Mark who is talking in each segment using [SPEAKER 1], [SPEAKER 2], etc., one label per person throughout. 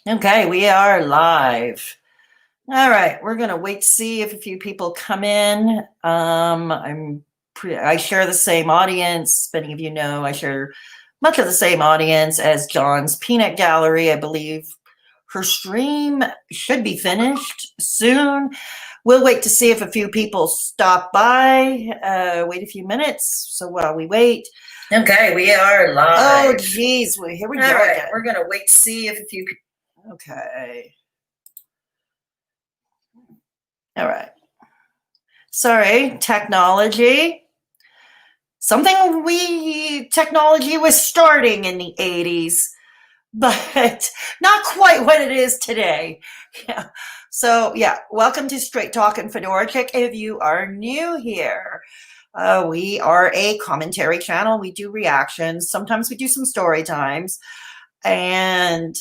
[SPEAKER 1] Okay, we are live. All right, we're gonna wait to see if a few people come in. I share the same audience. If any of you know, I share much of the same audience as John's Peanut Gallery. I believe her stream should be finished soon. We'll wait to see if a few people stop by. Wait a few minutes. So while we wait. Okay, we are live. Oh, geez. Well, here we go. All right, we're going to wait to see if a few people. Okay. All right. Sorry, technology. Technology was starting in the 80s, but not quite what it is today. Yeah. So yeah, welcome to Straight Talkin' Fedora Chic. If you are new here, we are a commentary channel. We do reactions. Sometimes we do some story times. And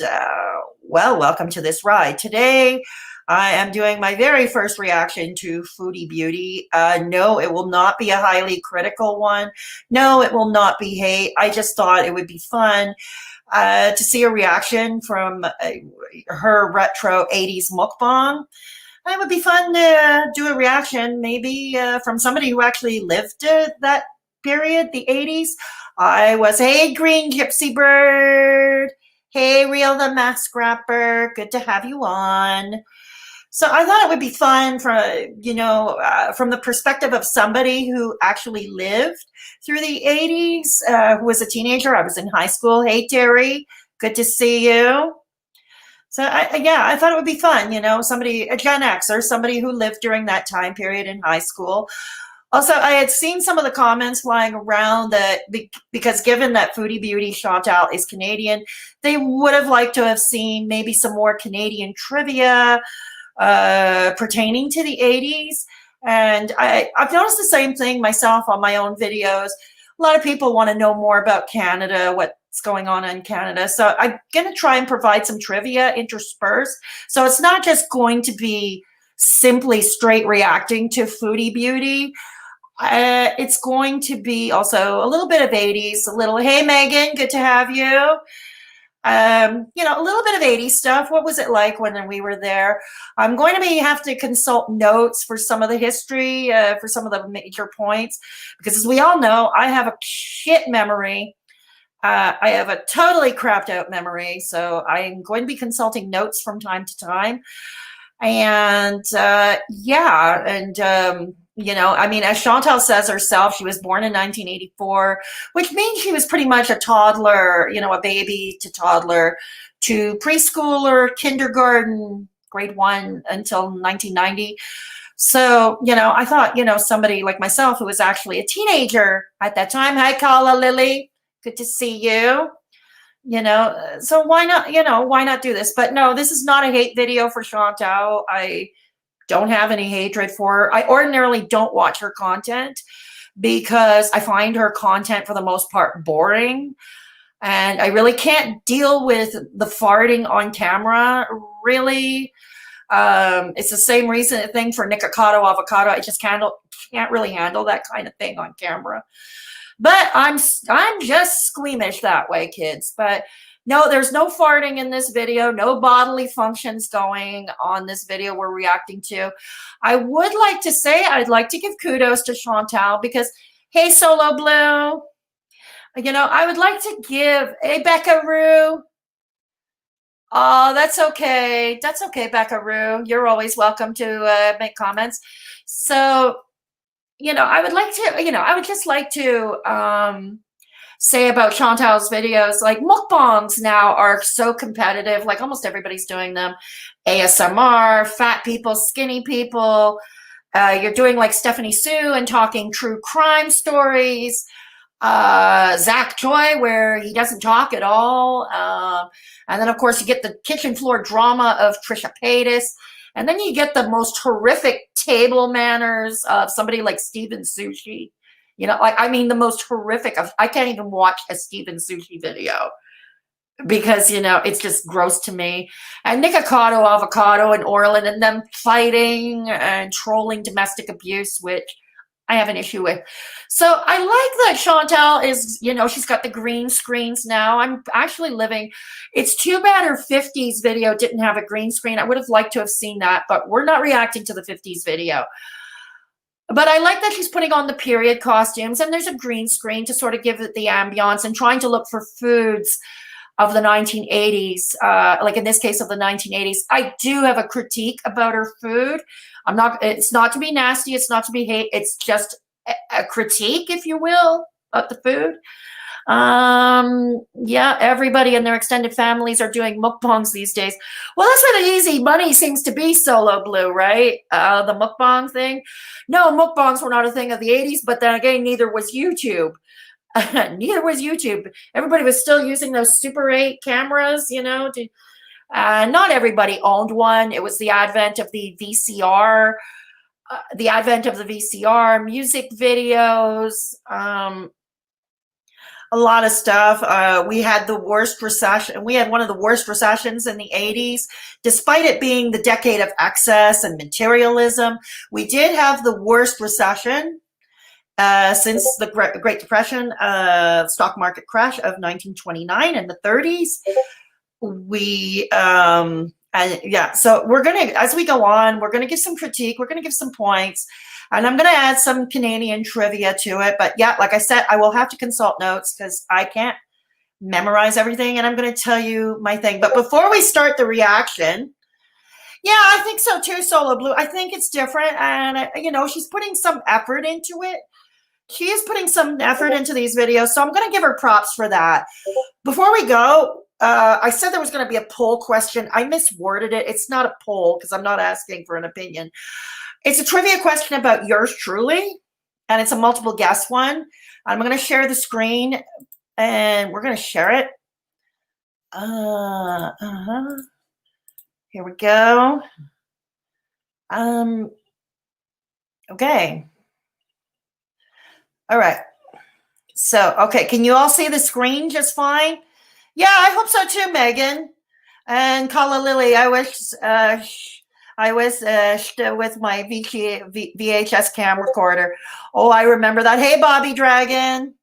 [SPEAKER 1] well, welcome to this ride. Today, I am doing my very first reaction to Foodiebeauty. No, it will not be a highly critical one. No, it will not be hate. I just thought it would be fun to see a reaction from her retro 80s mukbang. It would be fun to do a reaction maybe from somebody who actually lived that period, the 80s. I was, hey, Green Gypsy Bird. Hey, Real the Mask Rapper. Good to have you on. So I thought it would be fun from the perspective of somebody who actually lived through the 80s, who was a teenager. I was in high school. Hey, Terry. Good to see you. So I thought it would be fun, a Gen X or somebody who lived during that time period in high school. Also, I had seen some of the comments flying around that because given that Foodiebeauty Chantal is Canadian, they would have liked to have seen maybe some more Canadian trivia pertaining to the 80s. And I've noticed the same thing myself on my own videos. A lot of people want to know more about Canada, what's going on in Canada. So I'm going to try and provide some trivia interspersed. So it's not just going to be simply straight reacting to Foodiebeauty. It's going to be also a little bit of 80s, a little, hey, Megan, good to have you. A little bit of 80s stuff. What was it like when we were there? I'm going to have to consult notes for some of the history, for some of the major points, because as we all know, I have a shit memory. I have a totally crapped out memory. So I'm going to be consulting notes from time to time. And as Chantal says herself, she was born in 1984, which means she was pretty much a toddler, a baby to toddler, to preschooler, kindergarten, grade 1 until 1990. So, I thought, somebody like myself who was actually a teenager at that time. Hi, Carla Lily. Good to see you. So why not do this? But no, this is not a hate video for Chantal. I don't have any hatred for her. I ordinarily don't watch her content because I find her content for the most part boring. And I really can't deal with the farting on camera, really. It's the same thing for Nikocado Avocado. I just can't really handle that kind of thing on camera. But I'm just squeamish that way, kids. But no, there's no farting in this video, no bodily functions going on this video we're reacting to. I would like to say I'd like to give kudos to Chantal because, hey, Solo Blue, I would like to give, hey, Beckaroo. Oh, that's okay. That's okay, Beckaroo. You're always welcome to make comments. So, I would just like to say about Chantal's videos, like mukbangs now are so competitive, like almost everybody's doing them. ASMR, fat people, skinny people. You're doing like Stephanie Sue and talking true crime stories. Zach Joy, where he doesn't talk at all. And then, of course, you get the kitchen floor drama of Trisha Paytas. And then you get the most horrific table manners of somebody like Steven Sushi. The most horrific. I can't even watch a Steven Sushi video because, it's just gross to me. And Nikocado Avocado and Orlin and them fighting and trolling domestic abuse, which I have an issue with. So I like that Chantal is, she's got the green screens now. I'm actually living, it's too bad her 50s video didn't have a green screen. I would have liked to have seen that, but we're not reacting to the 50s video. But I like that she's putting on the period costumes and there's a green screen to sort of give it the ambiance and trying to look for foods of the 1980s, like in this case of the 1980s. I do have a critique about her food. It's not to be nasty, it's not to be hate, it's just a critique, if you will, of the food. Yeah, everybody and their extended families are doing mukbangs these days. Well, that's where the easy money seems to be, Solo Blue, right? The mukbang thing. No, mukbangs were not a thing of the 80s, but then again, neither was YouTube. Neither was YouTube. Everybody was still using those Super 8 cameras, not everybody owned one. It was the advent of the VCR, music videos, a lot of stuff. We had the worst recession. We had one of the worst recessions in the 80s. Despite it being the decade of excess and materialism, we did have the worst recession since the Great Depression, stock market crash of 1929 in the 30s. So we're going to, as we go on, we're going to give some critique. We're going to give some points. And I'm going to add some Canadian trivia to it. But yeah, like I said, I will have to consult notes because I can't memorize everything. And I'm going to tell you my thing. But before we start the reaction, yeah, I think so too, Solo Blue. I think it's different. And, she's putting some effort into it. She is putting some effort into these videos. So I'm going to give her props for that. Before we go, I said there was going to be a poll question. I misworded it. It's not a poll because I'm not asking for an opinion. It's a trivia question about yours truly, and it's a multiple guess one. I'm going to share the screen, and we're going to share it. Here we go. Okay. All right. So, okay, can you all see the screen just fine? Yeah, I hope so too, Megan. And Kala Lily, I was with my VHS cam recorder. Oh, I remember that. Hey, Bobby Dragon.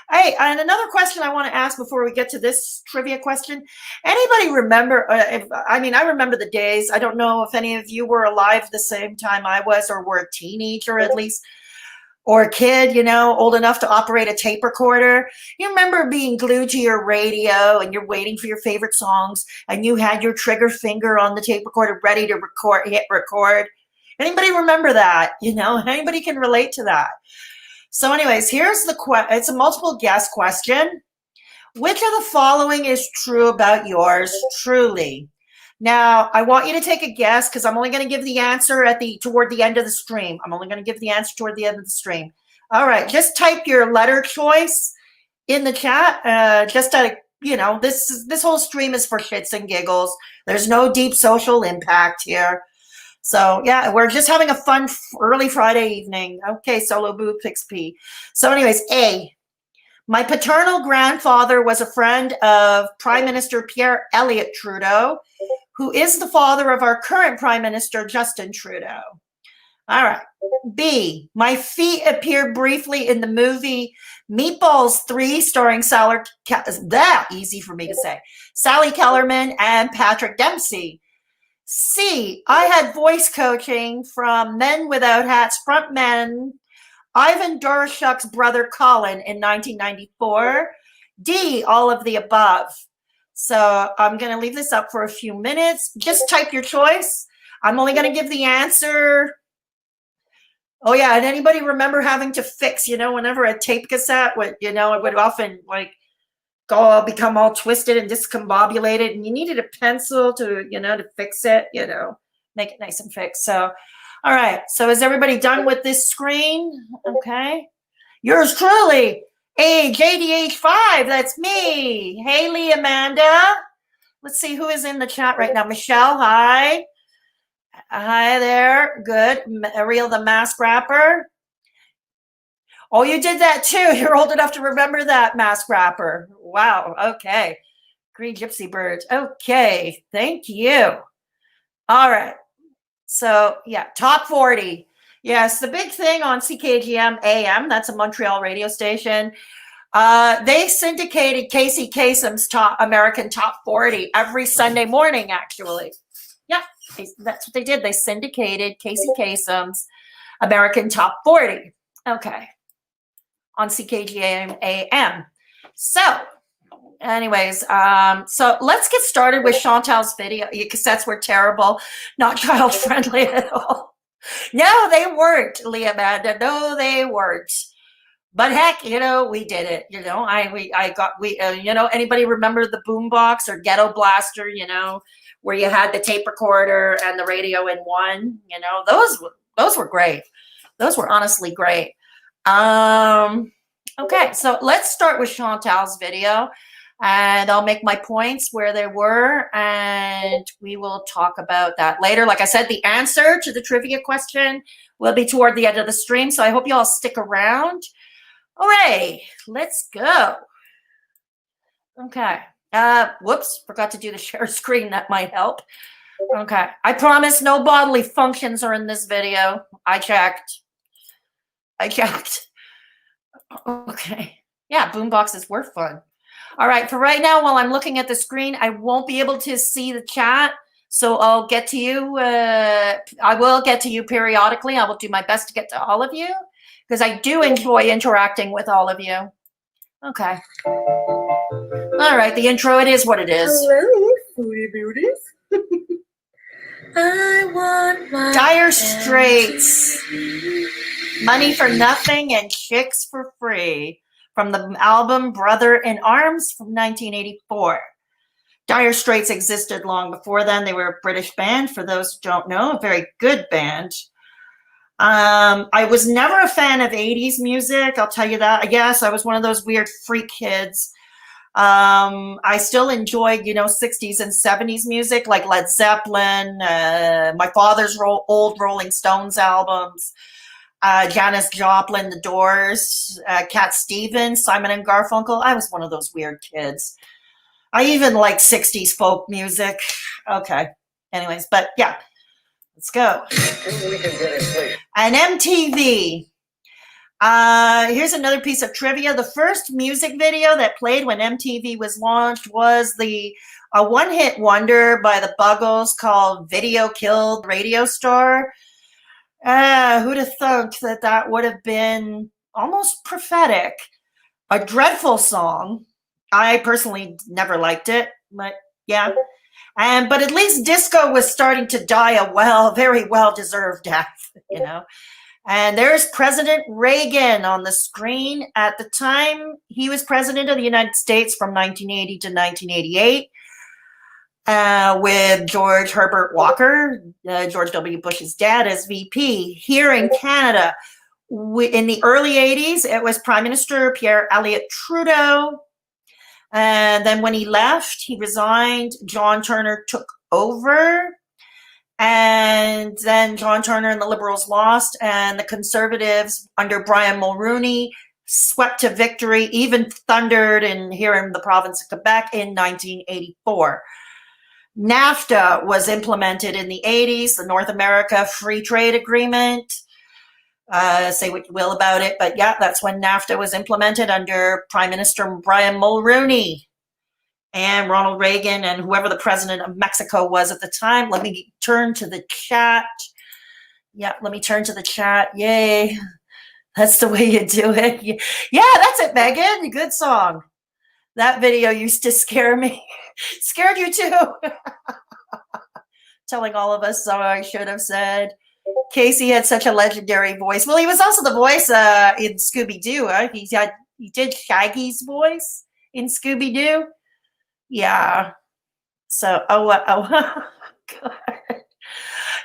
[SPEAKER 1] Hey, and another question I want to ask before we get to this trivia question. Anybody remember, I remember the days. I don't know if any of you were alive the same time I was or were a teenager at least. Or a kid, old enough to operate a tape recorder. You remember being glued to your radio and you're waiting for your favorite songs and you had your trigger finger on the tape recorder ready to hit record. Anybody remember that? Anybody can relate to that. So anyways, here's it's a multiple guess question. Which of the following is true about yours truly? Now, I want you to take a guess because I'm only going to give the answer toward the end of the stream. I'm only going to give the answer toward the end of the stream. All right, just type your letter choice in the chat. This whole stream is for shits and giggles. There's no deep social impact here. So, yeah, we're just having a fun early Friday evening. Okay, Solo Boo picks P. So anyways, A. My paternal grandfather was a friend of Prime Minister Pierre Elliott Trudeau, who is the father of our current Prime Minister, Justin Trudeau. All right. B, my feet appeared briefly in the movie Meatballs 3, starring Sally Kellerman and Patrick Dempsey. C, I had voice coaching from Men Without Hats frontman Ivan Doroshuk's brother Colin in 1994. D, all of the above. So I'm going to leave this up for a few minutes. Just type your choice. I'm only going to give the answer. Oh, yeah. And anybody remember having to fix, whenever a tape cassette would, it would often become all twisted and discombobulated. And you needed a pencil to, to fix it, make it nice and fixed. So, all right. So is everybody done with this screen? Okay. Yours truly. Hey, JDH5, that's me. Haley, Amanda. Let's see who is in the chat right now. Michelle, hi. Hi there. Good. Ariel, the mask wrapper. Oh, you did that too. You're old enough to remember that mask wrapper. Wow. Okay. Green Gypsy Bird. Okay. Thank you. All right. So, yeah, top 40. Yes, the big thing on CKGM AM, that's a Montreal radio station. They syndicated Casey Kasem's American Top 40 every Sunday morning, actually. Yeah, that's what they did. They syndicated Casey Kasem's American Top 40. Okay. On CKGM AM. So, anyways, so let's get started with Chantal's video. Cassettes were terrible, not child friendly at all. No, they weren't, Leah Amanda. No, they weren't. But heck, we did it. Anybody remember the boombox or ghetto blaster? Where you had the tape recorder and the radio in one. Those were great. Those were honestly great. Okay, so let's start with Chantal's video, and I'll make my points where they were, and we will talk about that later. Like I said, the answer to the trivia question will be toward the end of the stream, so I hope you all stick around. All right, let's go. Okay. Whoops, forgot to do the share screen. That might help. Okay. I promise no bodily functions are in this video. I checked. Okay. Yeah, boomboxes were fun. All right, for right now, while I'm looking at the screen, I won't be able to see the chat, so I'll get to you. I will get to you periodically. I will do my best to get to all of you, because I do enjoy interacting with all of you. Okay. All right, the intro, it is what it is.
[SPEAKER 2] Hello, Foodie Beauties. I want my
[SPEAKER 1] Dire Straits. Money for Nothing and Chicks for Free, from the album Brother in Arms from 1984. Dire Straits existed long before then. They were a British band, for those who don't know, a very good band. I was never a fan of 80s music, I'll tell you that. Yes, I was one of those weird freak kids. I still enjoyed, 60s and 70s music, like Led Zeppelin, my father's old Rolling Stones albums, Janis Joplin, The Doors, Cat Stevens, Simon and Garfunkel. I was one of those weird kids. I even liked 60s folk music. Okay. Anyways, but yeah, let's go. And MTV. Here's another piece of trivia. The first music video that played when MTV was launched was a one-hit wonder by the Buggles called Video Killed Radio Star. Who'd have thought that would have been almost prophetic? A dreadful song. I personally never liked it, but yeah. But at least disco was starting to die a very well-deserved death, And there's President Reagan on the screen. At the time, he was president of the United States from 1980 to 1988. With George Herbert Walker, George W. Bush's dad, as VP. Here in Canada, in the early 80s, it was Prime Minister Pierre Elliott Trudeau. And then when he left, he resigned. John Turner took over. And then John Turner and the Liberals lost, and the Conservatives under Brian Mulroney swept to victory, even thundered here in the province of Quebec in 1984. NAFTA was implemented in the 80s, the North America Free Trade Agreement. Say what you will about it, but yeah, that's when NAFTA was implemented under Prime Minister Brian Mulroney and Ronald Reagan and whoever the president of Mexico was at the time. Let me turn to the chat. Yeah, let me turn to the chat. Yay. That's the way you do it. Yeah, that's it, Megan. Good song. That video used to scare me. Scared you too. Telling all of us, so I should have said. Casey had such a legendary voice. Well, he was also the voice in Scooby-Doo. He did Shaggy's voice in Scooby-Doo. Yeah. So, God.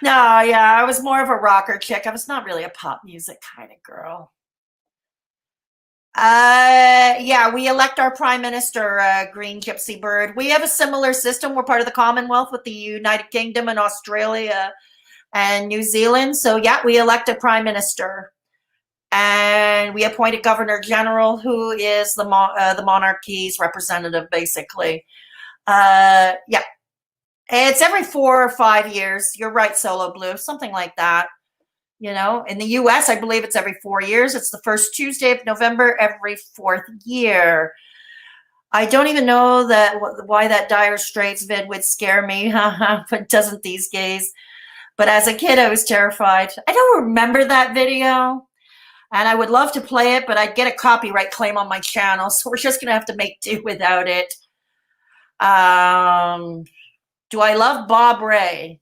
[SPEAKER 1] No, yeah, I was more of a rocker chick. I was not really a pop music kind of girl. Yeah, we elect our prime minister, Green Gypsy Bird. We have a similar system. We're part of the Commonwealth with the United Kingdom and Australia and New Zealand. So yeah, we elect a prime minister, and we appoint a governor general who is the monarchy's representative, basically. Yeah, it's every 4 or 5 years. You're right, Solo Blue, something like that. You know, in the US, I believe it's every 4 years. It's the first Tuesday of November every fourth year. I don't even know that why that Dire Straits vid would scare me, but doesn't these days. But as a kid, I was terrified. I don't remember that video, and I would love to play it, but I'd get a copyright claim on my channel, so we're just gonna have to make do without it. Do I love Bob Ray?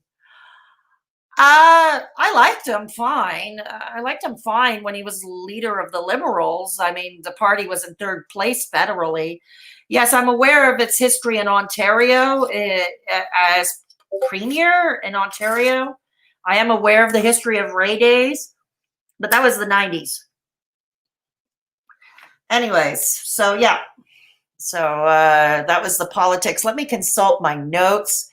[SPEAKER 1] I liked him fine. I liked him fine when he was leader of the Liberals. I mean, the party was in third place federally. Yes, I'm aware of its history in Ontario as premier in Ontario. I am aware of the history of Ray Days, but that was the 90s. Anyways, so yeah. So that was the politics. Let me consult my notes.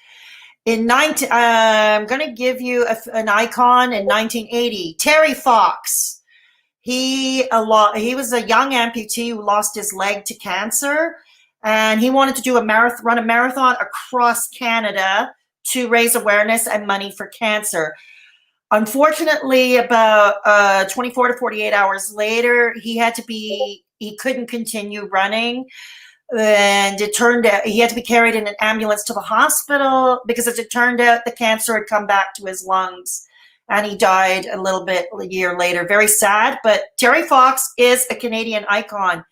[SPEAKER 1] I'm going to give you an icon in 1980. Terry Fox. He was a young amputee who lost his leg to cancer, and he wanted to do run a marathon across Canada to raise awareness and money for cancer. Unfortunately, about 24 to 48 hours later, he couldn't continue running. And it turned out he had to be carried in an ambulance to the hospital because, as it turned out, the cancer had come back to his lungs, and he died a year later. Very sad, but Terry Fox is a Canadian icon.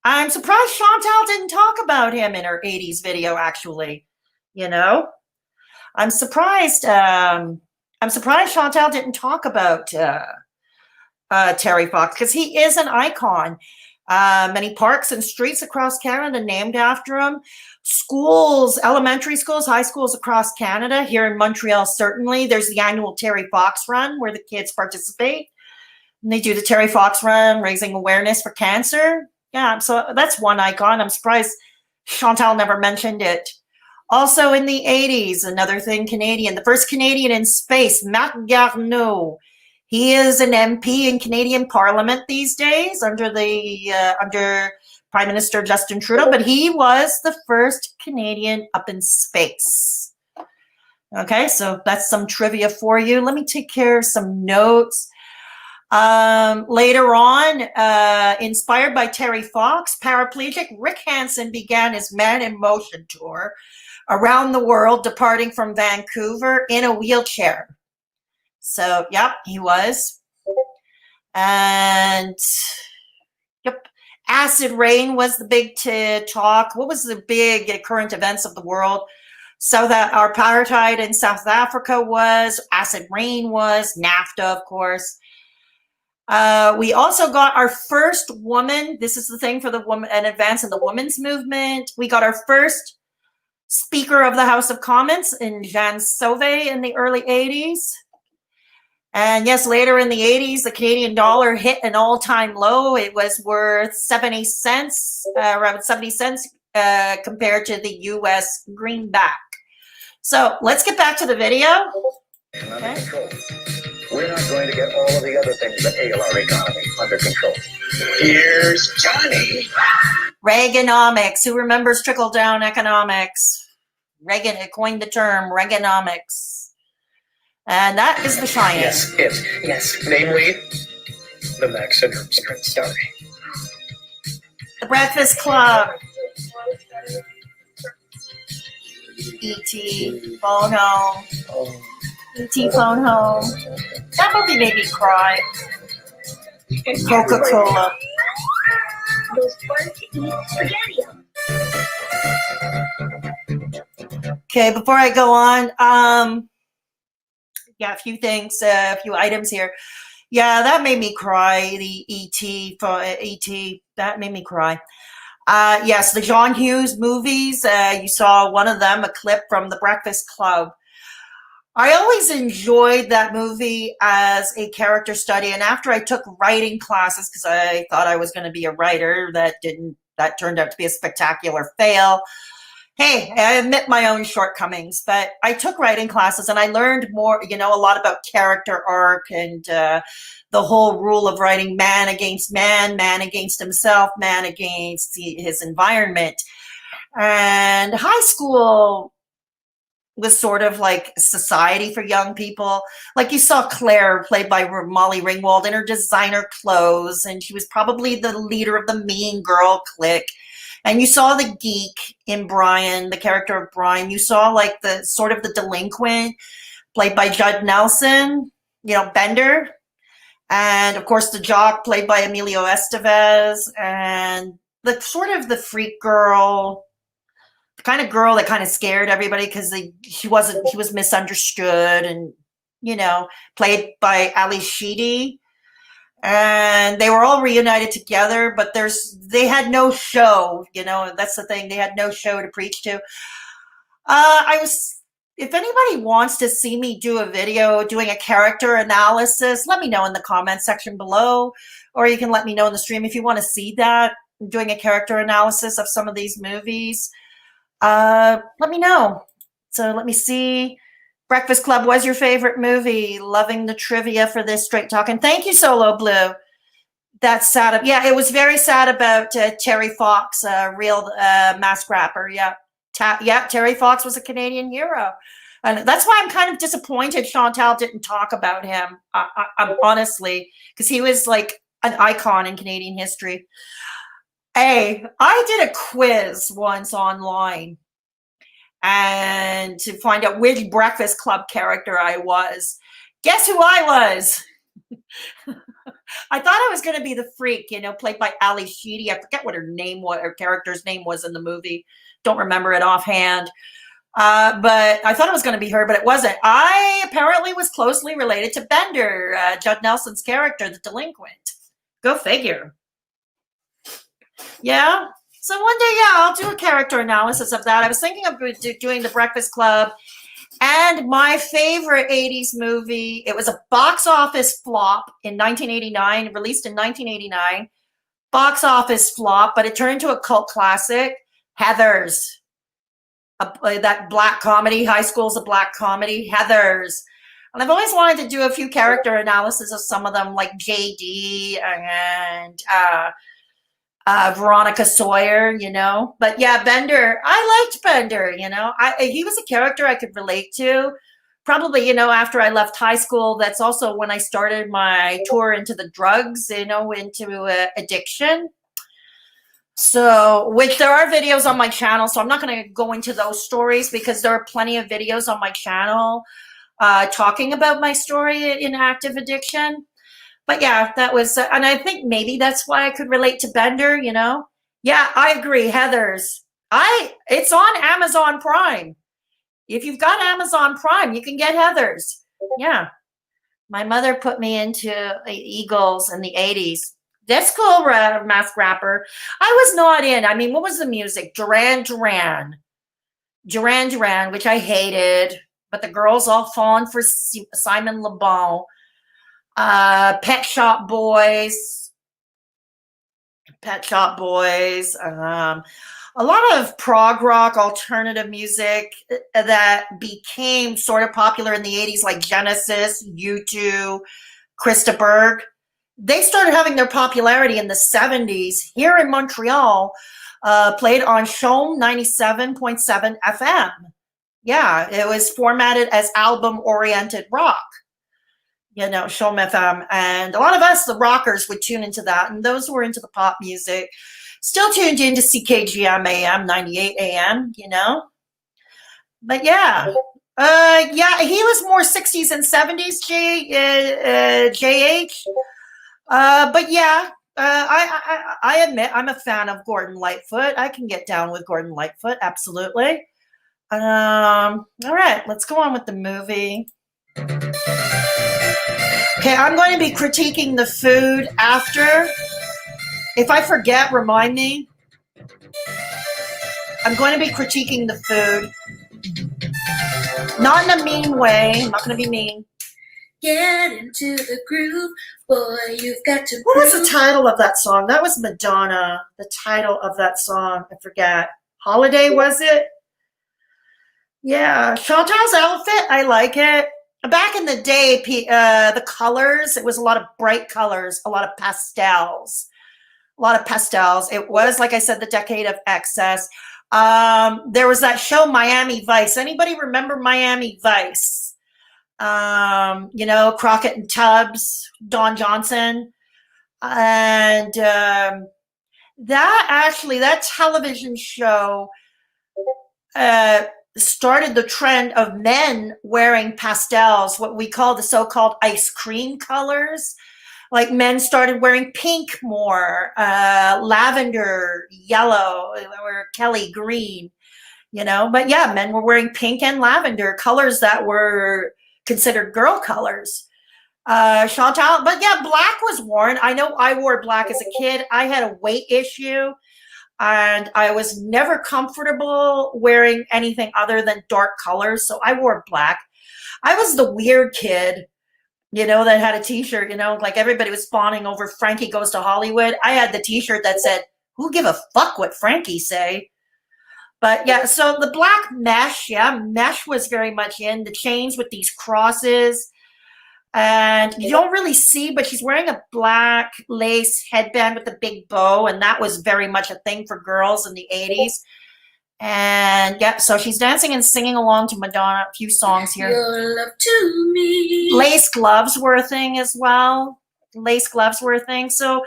[SPEAKER 1] I'm surprised Chantal didn't talk about him in her 80s video, actually. You know, I'm surprised Chantal didn't talk about Terry Fox, because he is an icon. Many parks and streets across Canada named after him. Schools, elementary schools, high schools across Canada. Here in Montreal, certainly. There's the annual Terry Fox Run where the kids participate. And they do the Terry Fox Run, raising awareness for cancer. Yeah, so that's one icon. I'm surprised Chantal never mentioned it. Also in the 80s, another thing Canadian, the first Canadian in space, Matt Garneau. He is an MP in Canadian Parliament these days under Prime Minister Justin Trudeau, but he was the first Canadian up in space. Okay, so that's some trivia for you. Let me take care of some notes. Later on, inspired by Terry Fox, paraplegic Rick Hansen began his Man in Motion tour around the world, departing from Vancouver in a wheelchair. So, yep, he was. And, yep, acid rain was the big talk. What was the big current events of the world? So that our apartheid in South Africa was, acid rain was, NAFTA, of course. We also got our first woman. This is the thing for the woman, an advance in the women's movement. We got our first Speaker of the House of Commons in Jean Sauvé in the early 80s. And yes, later in the 80s, the Canadian dollar hit an all-time low. It was worth 70 cents, around 70 cents compared to the US greenback. So let's get back to the video. Okay.
[SPEAKER 3] We're not going to get all of the other things that ail our economy under control. Here's Johnny.
[SPEAKER 1] Reaganomics. Who remembers trickle-down economics? Reagan coined the term Reaganomics. And that is The Shining.
[SPEAKER 3] Yes. Namely, the Max and Herb's Strength story.
[SPEAKER 1] The Breakfast Club. E.T. Phone Home. E.T. Phone Home. That movie made me cry. Coca-Cola.
[SPEAKER 2] Those fun to eat spaghetti.
[SPEAKER 1] Okay, before I go on, yeah, a few things, a few items here. Yeah, that made me cry. The E.T. That made me cry. Yes, the John Hughes movies. You saw one of them, a clip from The Breakfast Club. I always enjoyed that movie as a character study. And after I took writing classes, because I thought I was going to be a writer, that turned out to be a spectacular fail. Hey, I admit my own shortcomings, but I took writing classes and I learned more, a lot about character arc and the whole rule of writing man against man, man against himself, man against his environment. And high school was sort of like society for young people. Like you saw Claire, played by Molly Ringwald, in her designer clothes, and she was probably the leader of the mean girl clique. And you saw the geek in Brian, the character of Brian. You saw like the sort of the delinquent, played by Judd Nelson, you know, Bender. And of course the jock, played by Emilio Estevez, and the sort of the freak girl, the kind of girl that kind of scared everybody because she was misunderstood, and you know, played by Ali Sheedy. And they were all reunited together, but they had no show, you know, that's the thing, they had no show to preach to. If anybody wants to see me do a video doing a character analysis, let me know in the comment section below, or you can let me know in the stream if you want to see that, doing a character analysis of some of these movies. Let me know. So let me see. Breakfast Club was your favorite movie. Loving the trivia for this straight talking. Thank you, Solo Blue. That's sad. Yeah, it was very sad about Terry Fox, real mask rapper. Yeah. Terry Fox was a Canadian hero. And that's why I'm kind of disappointed Chantal didn't talk about him, I'm honestly, because he was like an icon in Canadian history. Hey, I did a quiz once online, and to find out which Breakfast Club character I was. Guess who I was? I thought I was going to be the freak, you know, played by Ali Sheedy. I forget what her name was, her character's name was in the movie. Don't remember it offhand. But I thought it was going to be her, but it wasn't. I apparently was closely related to Bender, Judd Nelson's character, the delinquent. Go figure. Yeah. So one day, yeah, I'll do a character analysis of that. I was thinking of doing The Breakfast Club and my favorite 80s movie. It was a box office flop in 1989, released in 1989. Box office flop, but it turned into a cult classic, Heathers. That black comedy, High School's a black comedy, Heathers. And I've always wanted to do a few character analysis of some of them, like JD and Veronica Sawyer, you know. But yeah, Bender, I liked Bender, you know. He was a character I could relate to. Probably, you know, after I left high school, that's also when I started my tour into the drugs, you know, into addiction. So, which there are videos on my channel, so I'm not going to go into those stories because there are plenty of videos on my channel talking about my story in active addiction. But yeah, that was, and I think maybe that's why I could relate to Bender, you know? Yeah, I agree, Heathers. It's on Amazon Prime. If you've got Amazon Prime, you can get Heathers. Yeah. My mother put me into Eagles in the 80s. Disco mask rapper. I was not in. I mean, what was the music? Duran Duran, which I hated, but the girls all fallen for Simon Le Bon. Pet Shop Boys. A lot of prog rock, alternative music that became sort of popular in the 80s, like Genesis, U2, Krista Berg. They started having their popularity in the 70s here in Montreal, played on Chaume 97.7 FM. Yeah, it was formatted as album-oriented rock, you know, Chaume FM. And a lot of us, the rockers, would tune into that, and those who were into the pop music still tuned into CKGM AM, 98 AM, you know. But yeah. Yeah, he was more 60s and 70s, JH. But yeah, I admit I'm a fan of Gordon Lightfoot. I can get down with Gordon Lightfoot, absolutely. All right, let's go on with the movie. Okay, I'm going to be critiquing the food after. If I forget, remind me. I'm going to be critiquing the food. Not in a mean way. I'm not going to be mean.
[SPEAKER 2] Get into the groove, boy, you've got to.
[SPEAKER 1] What was the title of that song? That was Madonna. The title of that song, I forget. Holiday, was it? Yeah, Chantal's outfit, I like it. Back in the day, the colors, it was a lot of bright colors, a lot of pastels. It was, like I said, the decade of excess. There was that show Miami Vice. Anybody remember Miami Vice? You know, Crockett and Tubbs, Don Johnson, and that television show started the trend of men wearing pastels, what we call the so-called ice cream colors. Like men started wearing pink more, lavender, yellow, or Kelly green, you know. But yeah, men were wearing pink and lavender colors that were considered girl colors. Chantal, but yeah, black was worn. I know I wore black as a kid. I had a weight issue and I was never comfortable wearing anything other than dark colors. So I wore black. I was the weird kid, you know, that had a t-shirt, you know, like everybody was fawning over Frankie Goes to Hollywood. I had the t-shirt that said, who give a fuck what Frankie say? But yeah, so the black mesh, yeah, mesh was very much in. The chains with these crosses. And you don't really see, but she's wearing a black lace headband with a big bow. And that was very much a thing for girls in the 80s. And yeah, so she's dancing and singing along to Madonna, a few songs here.
[SPEAKER 2] Your love to me.
[SPEAKER 1] Lace gloves were a thing as well. Lace gloves were a thing. So,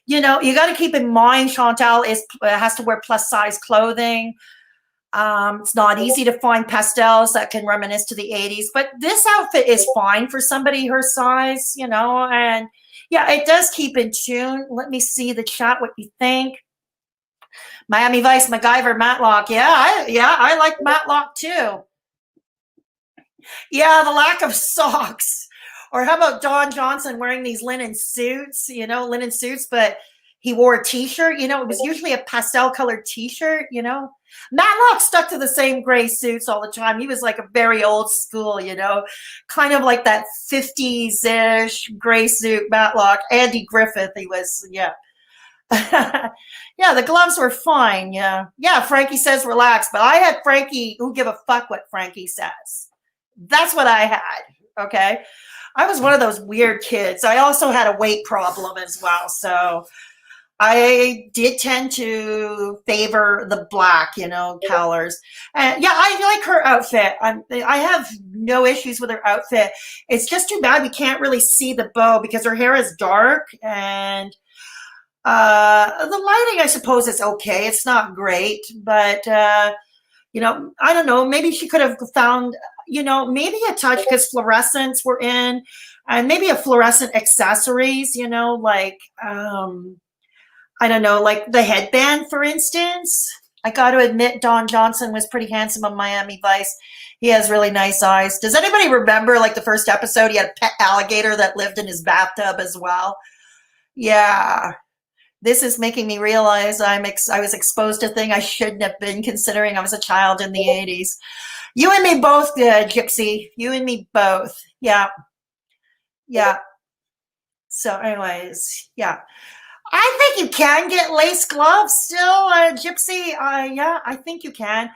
[SPEAKER 1] you know, you got to keep in mind, Chantal has to wear plus size clothing. It's not easy to find pastels that can reminisce to the 80s, but this outfit is fine for somebody her size, you know, and yeah, it does keep in tune. Let me see the chat, what you think. Miami Vice, MacGyver, Matlock. Yeah, I like Matlock too. Yeah, the lack of socks. Or how about Don Johnson wearing these linen suits, you know, linen suits, but he wore a t-shirt, you know, it was usually a pastel colored t-shirt, you know. Matlock stuck to the same gray suits all the time. He was like a very old school, you know, kind of like that 50s-ish gray suit Matlock. Andy Griffith, he was, yeah. Yeah, the gloves were fine, yeah. Yeah, Frankie says relax, but I had Frankie, who give a fuck what Frankie says. That's what I had, okay? I was one of those weird kids. I also had a weight problem as well, so I did tend to favor the black, you know, colors. And yeah, I like her outfit. I have no issues with her outfit. It's just too bad we can't really see the bow because her hair is dark and the lighting, I suppose, is okay. It's not great, but you know, I don't know. Maybe she could have found, you know, maybe a touch because fluorescents were in, and maybe a fluorescent accessories, you know, like I don't know, like the headband, for instance. I got to admit, Don Johnson was pretty handsome on Miami Vice. He has really nice eyes. Does anybody remember, like, the first episode? He had a pet alligator that lived in his bathtub as well. Yeah. This is making me realize I was exposed to a thing I shouldn't have been, considering I was a child in the 80s. You and me both, Gypsy. You and me both. Yeah. Yeah. So anyways, yeah. I think you can get lace gloves still, Gypsy. Yeah, I think you can.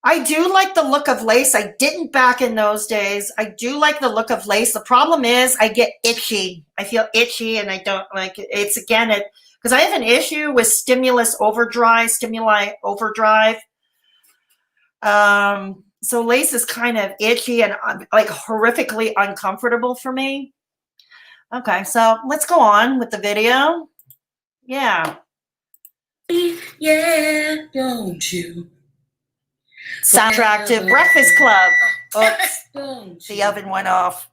[SPEAKER 1] I do like the look of lace. I didn't back in those days. I do like the look of lace. The problem is I get itchy. I feel itchy and I don't like it. It's again, because I have an issue with stimuli overdrive. So lace is kind of itchy and like horrifically uncomfortable for me. Okay, so let's go on with the video. Yeah.
[SPEAKER 2] Yeah, don't you?
[SPEAKER 1] Soundtrack to Breakfast Club. Oops,
[SPEAKER 2] Don't
[SPEAKER 1] the
[SPEAKER 2] you?
[SPEAKER 1] oven went off.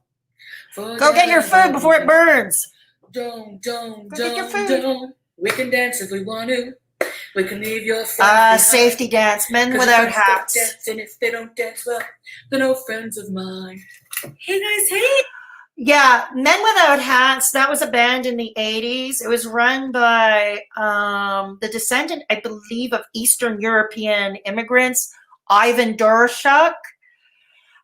[SPEAKER 1] Go get your food before it burns.
[SPEAKER 2] Don't.
[SPEAKER 1] Go get your food.
[SPEAKER 2] We can dance if we want to. We can leave your friends behind.
[SPEAKER 1] Safety dance, men without hats.
[SPEAKER 2] And if they don't dance well, they're no friends of mine. Hey guys, hey.
[SPEAKER 1] Yeah, Men Without Hats, that was a band in the 80s. It was run by the descendant, I believe, of Eastern European immigrants, Ivan Dorshuk.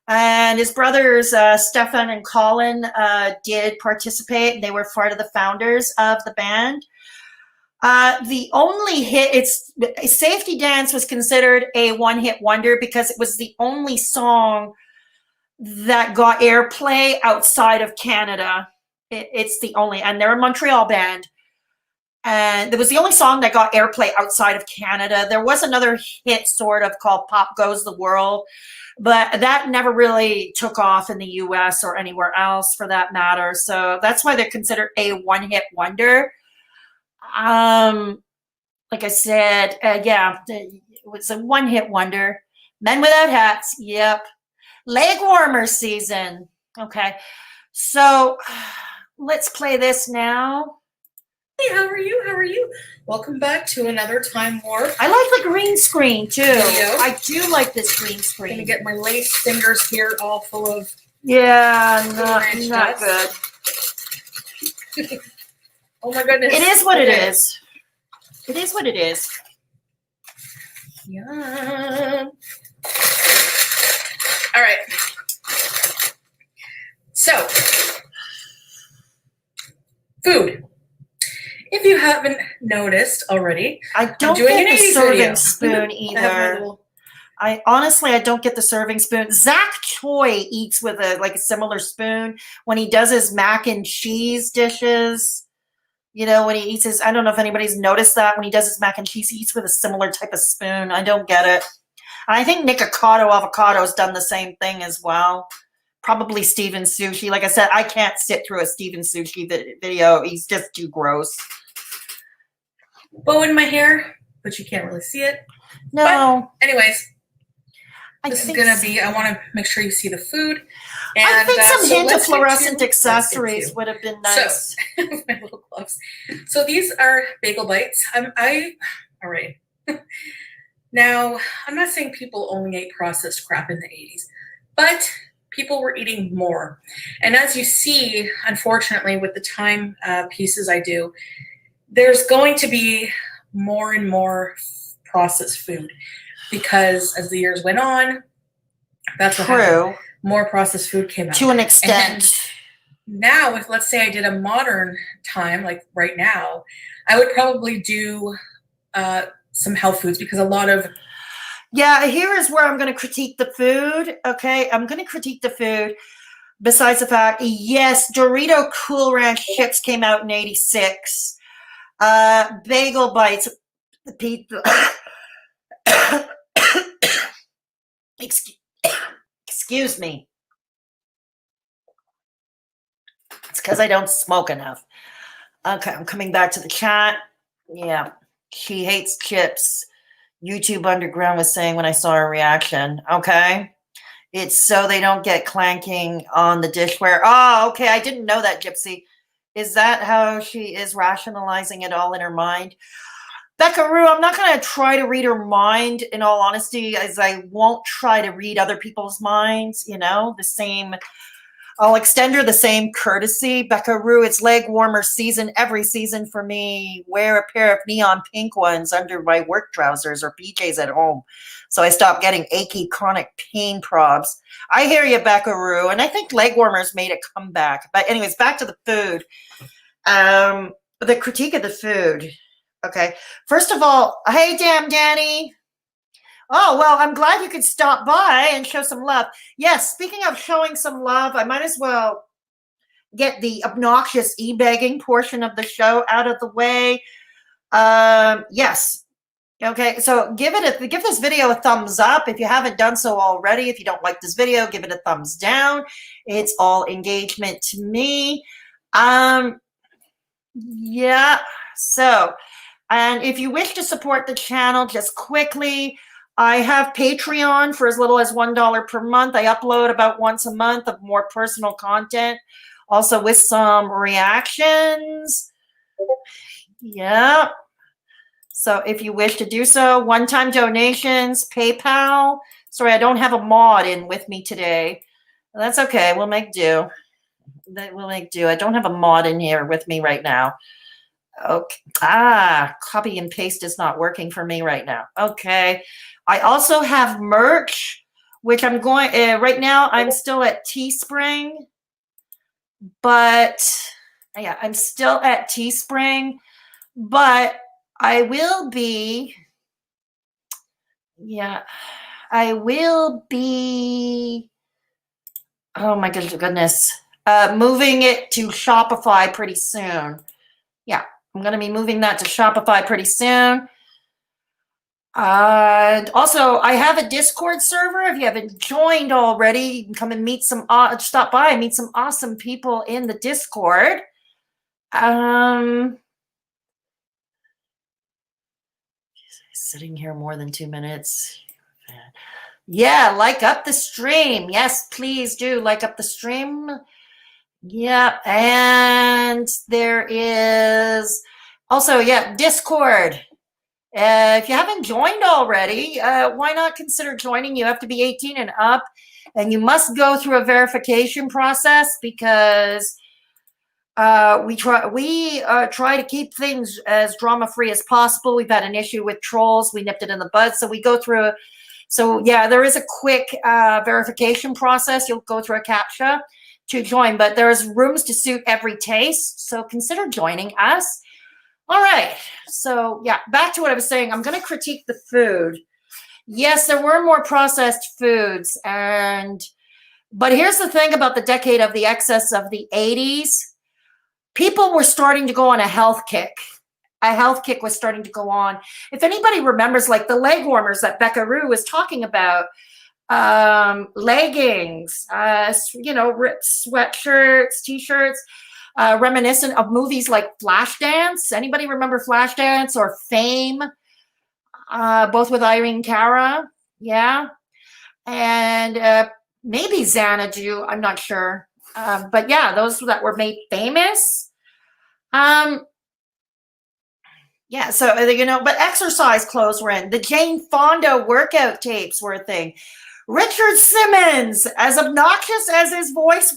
[SPEAKER 1] And his brothers, Stefan and Colin, did participate. They were part of the founders of the band. The only hit, Safety Dance was considered a one-hit wonder because it was the only song that got airplay outside of Canada. It's the only, and they're a Montreal band. And it was the only song that got airplay outside of Canada. There was another hit sort of called Pop Goes the World, but that never really took off in the US or anywhere else for that matter. So that's why they're considered a one-hit wonder. Like I said, yeah, it was a one-hit wonder. Men Without Hats, yep. Leg warmer season. Okay, so let's play this now.
[SPEAKER 2] Hey, how are you? How are you? Welcome back to another Time Warp.
[SPEAKER 1] I like the green screen too.
[SPEAKER 2] Video.
[SPEAKER 1] I do like this green
[SPEAKER 2] I'm
[SPEAKER 1] screen.
[SPEAKER 2] gonna get my lace fingers here all full of.
[SPEAKER 1] Yeah, not
[SPEAKER 2] ranch
[SPEAKER 1] good.
[SPEAKER 2] Oh my goodness.
[SPEAKER 1] It is what it is. It is what it is.
[SPEAKER 2] Yum. All right. So, food. If you haven't noticed already,
[SPEAKER 1] I don't
[SPEAKER 2] doing
[SPEAKER 1] get
[SPEAKER 2] an
[SPEAKER 1] the
[SPEAKER 2] 80s
[SPEAKER 1] serving
[SPEAKER 2] video.
[SPEAKER 1] spoon
[SPEAKER 2] I have my
[SPEAKER 1] either.
[SPEAKER 2] little.
[SPEAKER 1] I honestly don't get the serving spoon. Zach Choi eats with a similar spoon when he does his mac and cheese dishes. You know, when he eats his, I don't know if anybody's noticed that when he does his mac and cheese, he eats with a similar type of spoon. I don't get it. And I think Nick Avocado's done the same thing as well. Probably Steven Sushi. Like I said, I can't sit through a Steven Sushi video. He's just too gross.
[SPEAKER 2] Bow in my hair, but you can't really see it.
[SPEAKER 1] No.
[SPEAKER 2] But anyways,
[SPEAKER 1] I
[SPEAKER 2] this is
[SPEAKER 1] think
[SPEAKER 2] going to
[SPEAKER 1] so.
[SPEAKER 2] be, I want to make sure you see the food. And,
[SPEAKER 1] I think some
[SPEAKER 2] so
[SPEAKER 1] hint of
[SPEAKER 2] let's get
[SPEAKER 1] fluorescent
[SPEAKER 2] to-
[SPEAKER 1] accessories
[SPEAKER 2] let's get
[SPEAKER 1] would have been
[SPEAKER 2] So-
[SPEAKER 1] nice.
[SPEAKER 2] to my little gloves. So these are bagel bites. All right. Now, I'm not saying people only ate processed crap in the 80s, but people were eating more. And as you see, unfortunately, with the time pieces I do, there's going to be more and more processed food because as the years went on, that's what happened.
[SPEAKER 1] True.
[SPEAKER 2] More processed food came out.
[SPEAKER 1] To an extent.
[SPEAKER 2] Now, if let's say I did a modern time, like right now, I would probably do some health foods because a lot of
[SPEAKER 1] Yeah, here is where I'm going to critique the food. Okay, I'm going to critique the food. Besides the fact, yes, Dorito Cool Ranch chips came out in '86. Bagel bites, the pizza. Excuse me. It's because I don't smoke enough. Okay, I'm coming back to the chat. Yeah, she hates chips. YouTube Underground was saying when I saw her reaction. Okay. It's so they don't get clanking on the dishware. Oh, okay. I didn't know that, Gypsy. Is that how she is rationalizing it all in her mind? Beckaroo, I'm not going to try to read her mind, in all honesty, as I won't try to read other people's minds, you know, the same. I'll extend her the same courtesy. Beckaroo, it's leg warmer season every season for me. Wear a pair of neon pink ones under my work trousers or PJs at home. So I stop getting achy chronic pain probs. I hear you, Beckaroo. And I think leg warmers made a comeback. But anyways, back to the food. The critique of the food. Okay. First of all, hey, damn Danny. Oh, well, I'm glad you could stop by and show some love. Yes, speaking of showing some love, I might as well get the obnoxious e-begging portion of the show out of the way. Yes. Okay, so give this video a thumbs up if you haven't done so already. If you don't like this video, give it a thumbs down. It's all engagement to me. Yeah, so, and if you wish to support the channel, just quickly, I have Patreon for as little as $1 per month. I upload about once a month of more personal content, also with some reactions. Yeah. So if you wish to do so, one-time donations, PayPal. Sorry, I don't have a mod in with me today. That's okay. We'll make do. We'll make do. I don't have a mod in here with me right now. Okay. Copy and paste is not working for me right now. Okay. I also have merch, which I'm going, right now I'm still at Teespring, but yeah, I'm still at Teespring, but I will be, oh my goodness, moving it to Shopify pretty soon. Yeah. I'm going to be moving that to Shopify pretty soon. And also, I have a Discord server. If you haven't joined already, you can come and meet some, stop by and meet some awesome people in the Discord. Sitting here more than 2 minutes. Yeah, like up the stream. Yes, please do like up the stream. Yeah, and there is also, yeah, Discord. If you haven't joined already, why not consider joining? You have to be 18 and up, and you must go through a verification process because we try to keep things as drama-free as possible. We've had an issue with trolls. We nipped it in the bud, so we go through. So yeah, there is a quick verification process. You'll go through a CAPTCHA to join, but there's rooms to suit every taste. So consider joining us. All right. So yeah, back to what I was saying. I'm going to critique the food. Yes, there were more processed foods, but here's the thing about the decade of the excess of the 80s. People were starting to go on a health kick. A health kick was starting to go on. If anybody remembers, like the leg warmers that Becca Rue was talking about, leggings, ripped sweatshirts, t-shirts, reminiscent of movies like Flashdance. Anybody remember Flashdance or Fame? Both with Irene Cara. Yeah. And maybe Xanadu. I'm not sure. But yeah, those that were made famous. Yeah, so, but exercise clothes were in. The Jane Fonda workout tapes were a thing. Richard Simmons, as obnoxious as his voice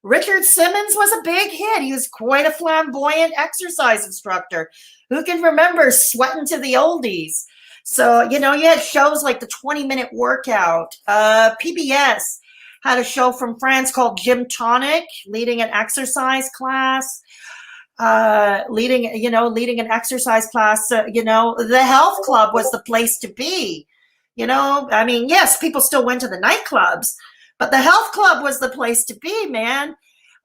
[SPEAKER 1] Richard Simmons was a big hit. He was quite a flamboyant exercise instructor. Who can remember Sweating to the Oldies? So, you had shows like the 20-minute workout. PBS had a show from France called Gym Tonic, leading an exercise class. Leading an exercise class. The health club was the place to be. Yes, people still went to the nightclubs, but the health club was the place to be, man.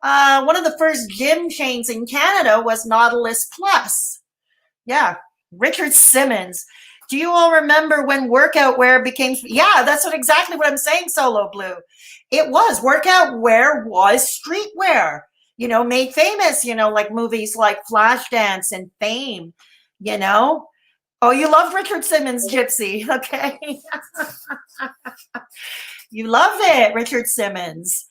[SPEAKER 1] One of the first gym chains in Canada was Nautilus Plus. Yeah, Richard Simmons. Do you all remember when workout wear became? Yeah, that's exactly what I'm saying, Solo Blue. It was. Workout wear was streetwear. Made famous, like movies like Flashdance and Fame, Oh, you love Richard Simmons, Gypsy. Okay. You love it, Richard Simmons.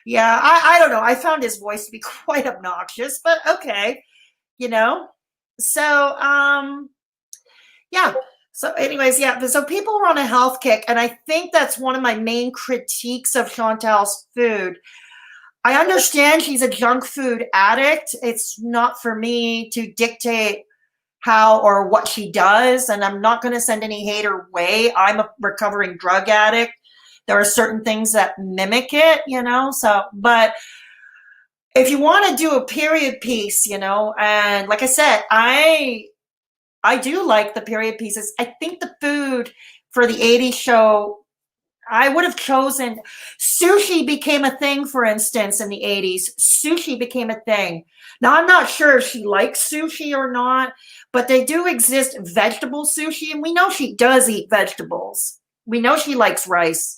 [SPEAKER 1] Yeah, I don't know. I found his voice to be quite obnoxious, but okay. So, yeah. So anyways, yeah. So people were on a health kick, and I think that's one of my main critiques of Chantal's food. I understand she's a junk food addict. It's not for me to dictate how or what she does, and I'm not going to send any hate her way. I'm a recovering drug addict. There are certain things that mimic it, so, but if you want to do a period piece, and like I said, I do like the period pieces. I think the food for the 80s show, I would have chosen sushi became a thing, for instance, in the 80s. Sushi became a thing. Now, I'm not sure if she likes sushi or not, but they do exist vegetable sushi, and we know she does eat vegetables. We know she likes rice.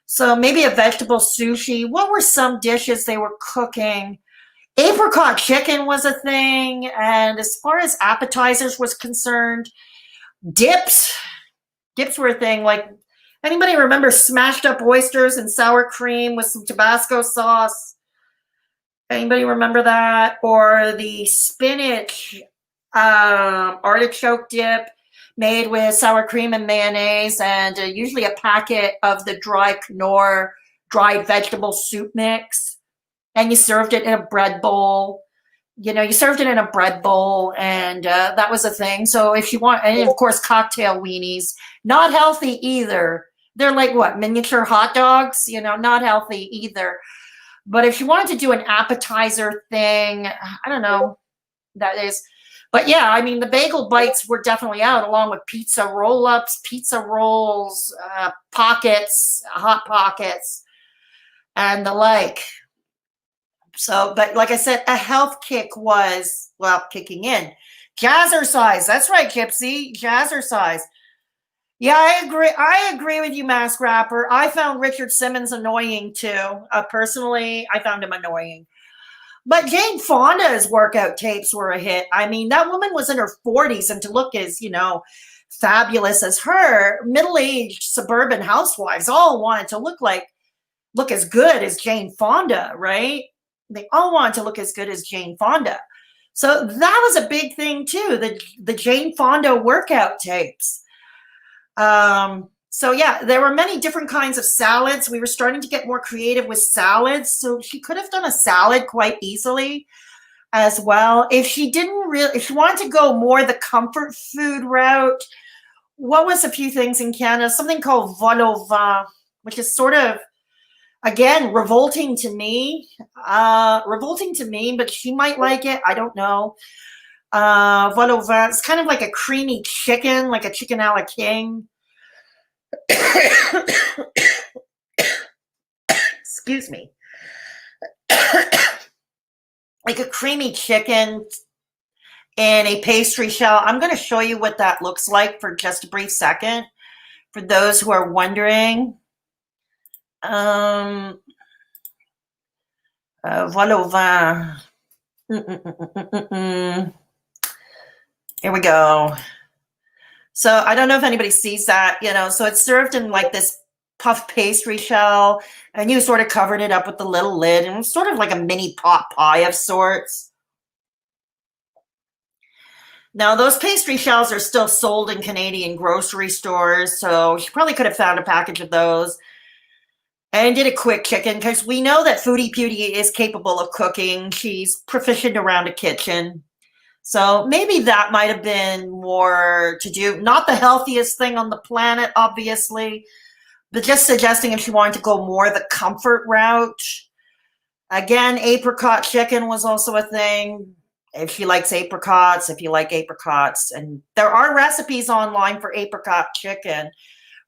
[SPEAKER 1] So maybe a vegetable sushi. What were some dishes they were cooking? Apricot chicken was a thing. And as far as appetizers was concerned, dips were a thing. Like, anybody remember smashed up oysters and sour cream with some Tabasco sauce? Anybody remember that? Or the spinach artichoke dip made with sour cream and mayonnaise, and usually a packet of the dry Knorr dried vegetable soup mix. And you served it in a bread bowl. You served it in a bread bowl, and that was a thing. So if you want, and of course, cocktail weenies, not healthy either. They're like what, miniature hot dogs? Not healthy either. But if you wanted to do an appetizer thing, I don't know, that is. But yeah, the bagel bites were definitely out, along with pizza roll-ups, pizza rolls, pockets, hot pockets, and the like. So, but like I said, a health kick was, well, kicking in. Jazzercise. That's right, Gypsy. Jazzercise. Yeah, I agree. I agree with you, Mask Rapper. I found Richard Simmons annoying too. Personally, I found him annoying. But Jane Fonda's workout tapes were a hit. I mean, that woman was in her 40s, and to look as, fabulous as her, middle-aged suburban housewives all wanted to look as good as Jane Fonda, right? They all wanted to look as good as Jane Fonda. So that was a big thing too, the Jane Fonda workout tapes. So yeah, there were many different kinds of salads. We were starting to get more creative with salads. So she could have done a salad quite easily as well. If she wanted to go more the comfort food route, what was a few things in Canada? Something called vol au vent, which is sort of, again, revolting to me, but she might like it. I don't know. Vol au vent, it's kind of like a creamy chicken, like a chicken a la king. Excuse me. Like a creamy chicken in a pastry shell. I'm going to show you what that looks like for just a brief second for those who are wondering. Vol au vent. Here we go. So I don't know if anybody sees that, so it's served in like this puff pastry shell, and you sort of covered it up with the little lid, and it's sort of like a mini pot pie of sorts. Now, those pastry shells are still sold in Canadian grocery stores, so she probably could have found a package of those and did a quick chicken, because we know that Foodiebeauty is capable of cooking. She's proficient around a kitchen. So maybe that might have been more to do. Not the healthiest thing on the planet, obviously, but just suggesting if she wanted to go more the comfort route. Again, apricot chicken was also a thing. If she likes apricots, if you like apricots. And there are recipes online for apricot chicken.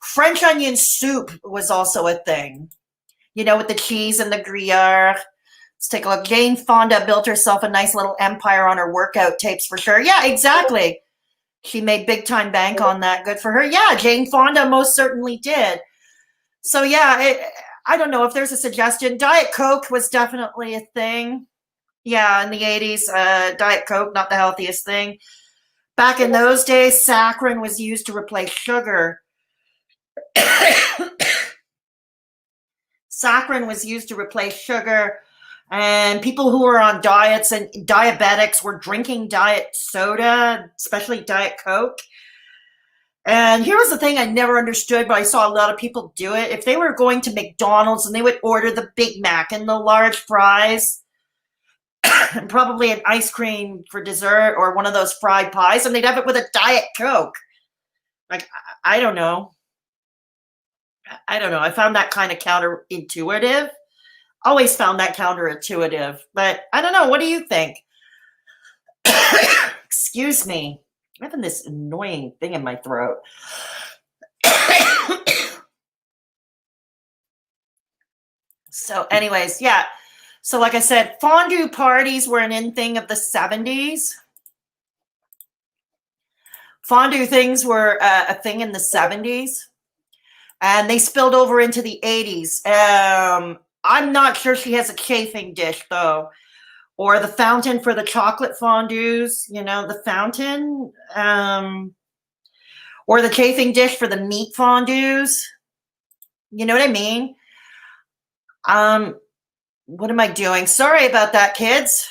[SPEAKER 1] French onion soup was also a thing, with the cheese and the Gruyere. Let's take a look. Jane Fonda built herself a nice little empire on her workout tapes for sure. Yeah, exactly. She made big time bank on that. Good for her. Yeah, Jane Fonda most certainly did. So yeah, I don't know if there's a suggestion. Diet Coke was definitely a thing. Yeah, in the 80s, Diet Coke, not the healthiest thing. Back in those days, saccharin was used to replace sugar. Saccharin was used to replace sugar. And people who were on diets and diabetics were drinking diet soda, especially Diet Coke. And here was the thing I never understood, but I saw a lot of people do it. If they were going to McDonald's and they would order the Big Mac and the large fries, and probably an ice cream for dessert or one of those fried pies, and they'd have it with a Diet Coke. Like, I don't know. I found that kind of counterintuitive. Always found that counterintuitive, but I don't know. What do you think? Excuse me. I'm having this annoying thing in my throat. So anyways, yeah. So like I said, fondue parties were an in thing of the 70s. Fondue things were a thing in the 70s. And they spilled over into the 80s. I'm not sure she has a chafing dish, though. Or the fountain for the chocolate fondues, the fountain. Or the chafing dish for the meat fondues. You know what I mean? What am I doing? Sorry about that, kids.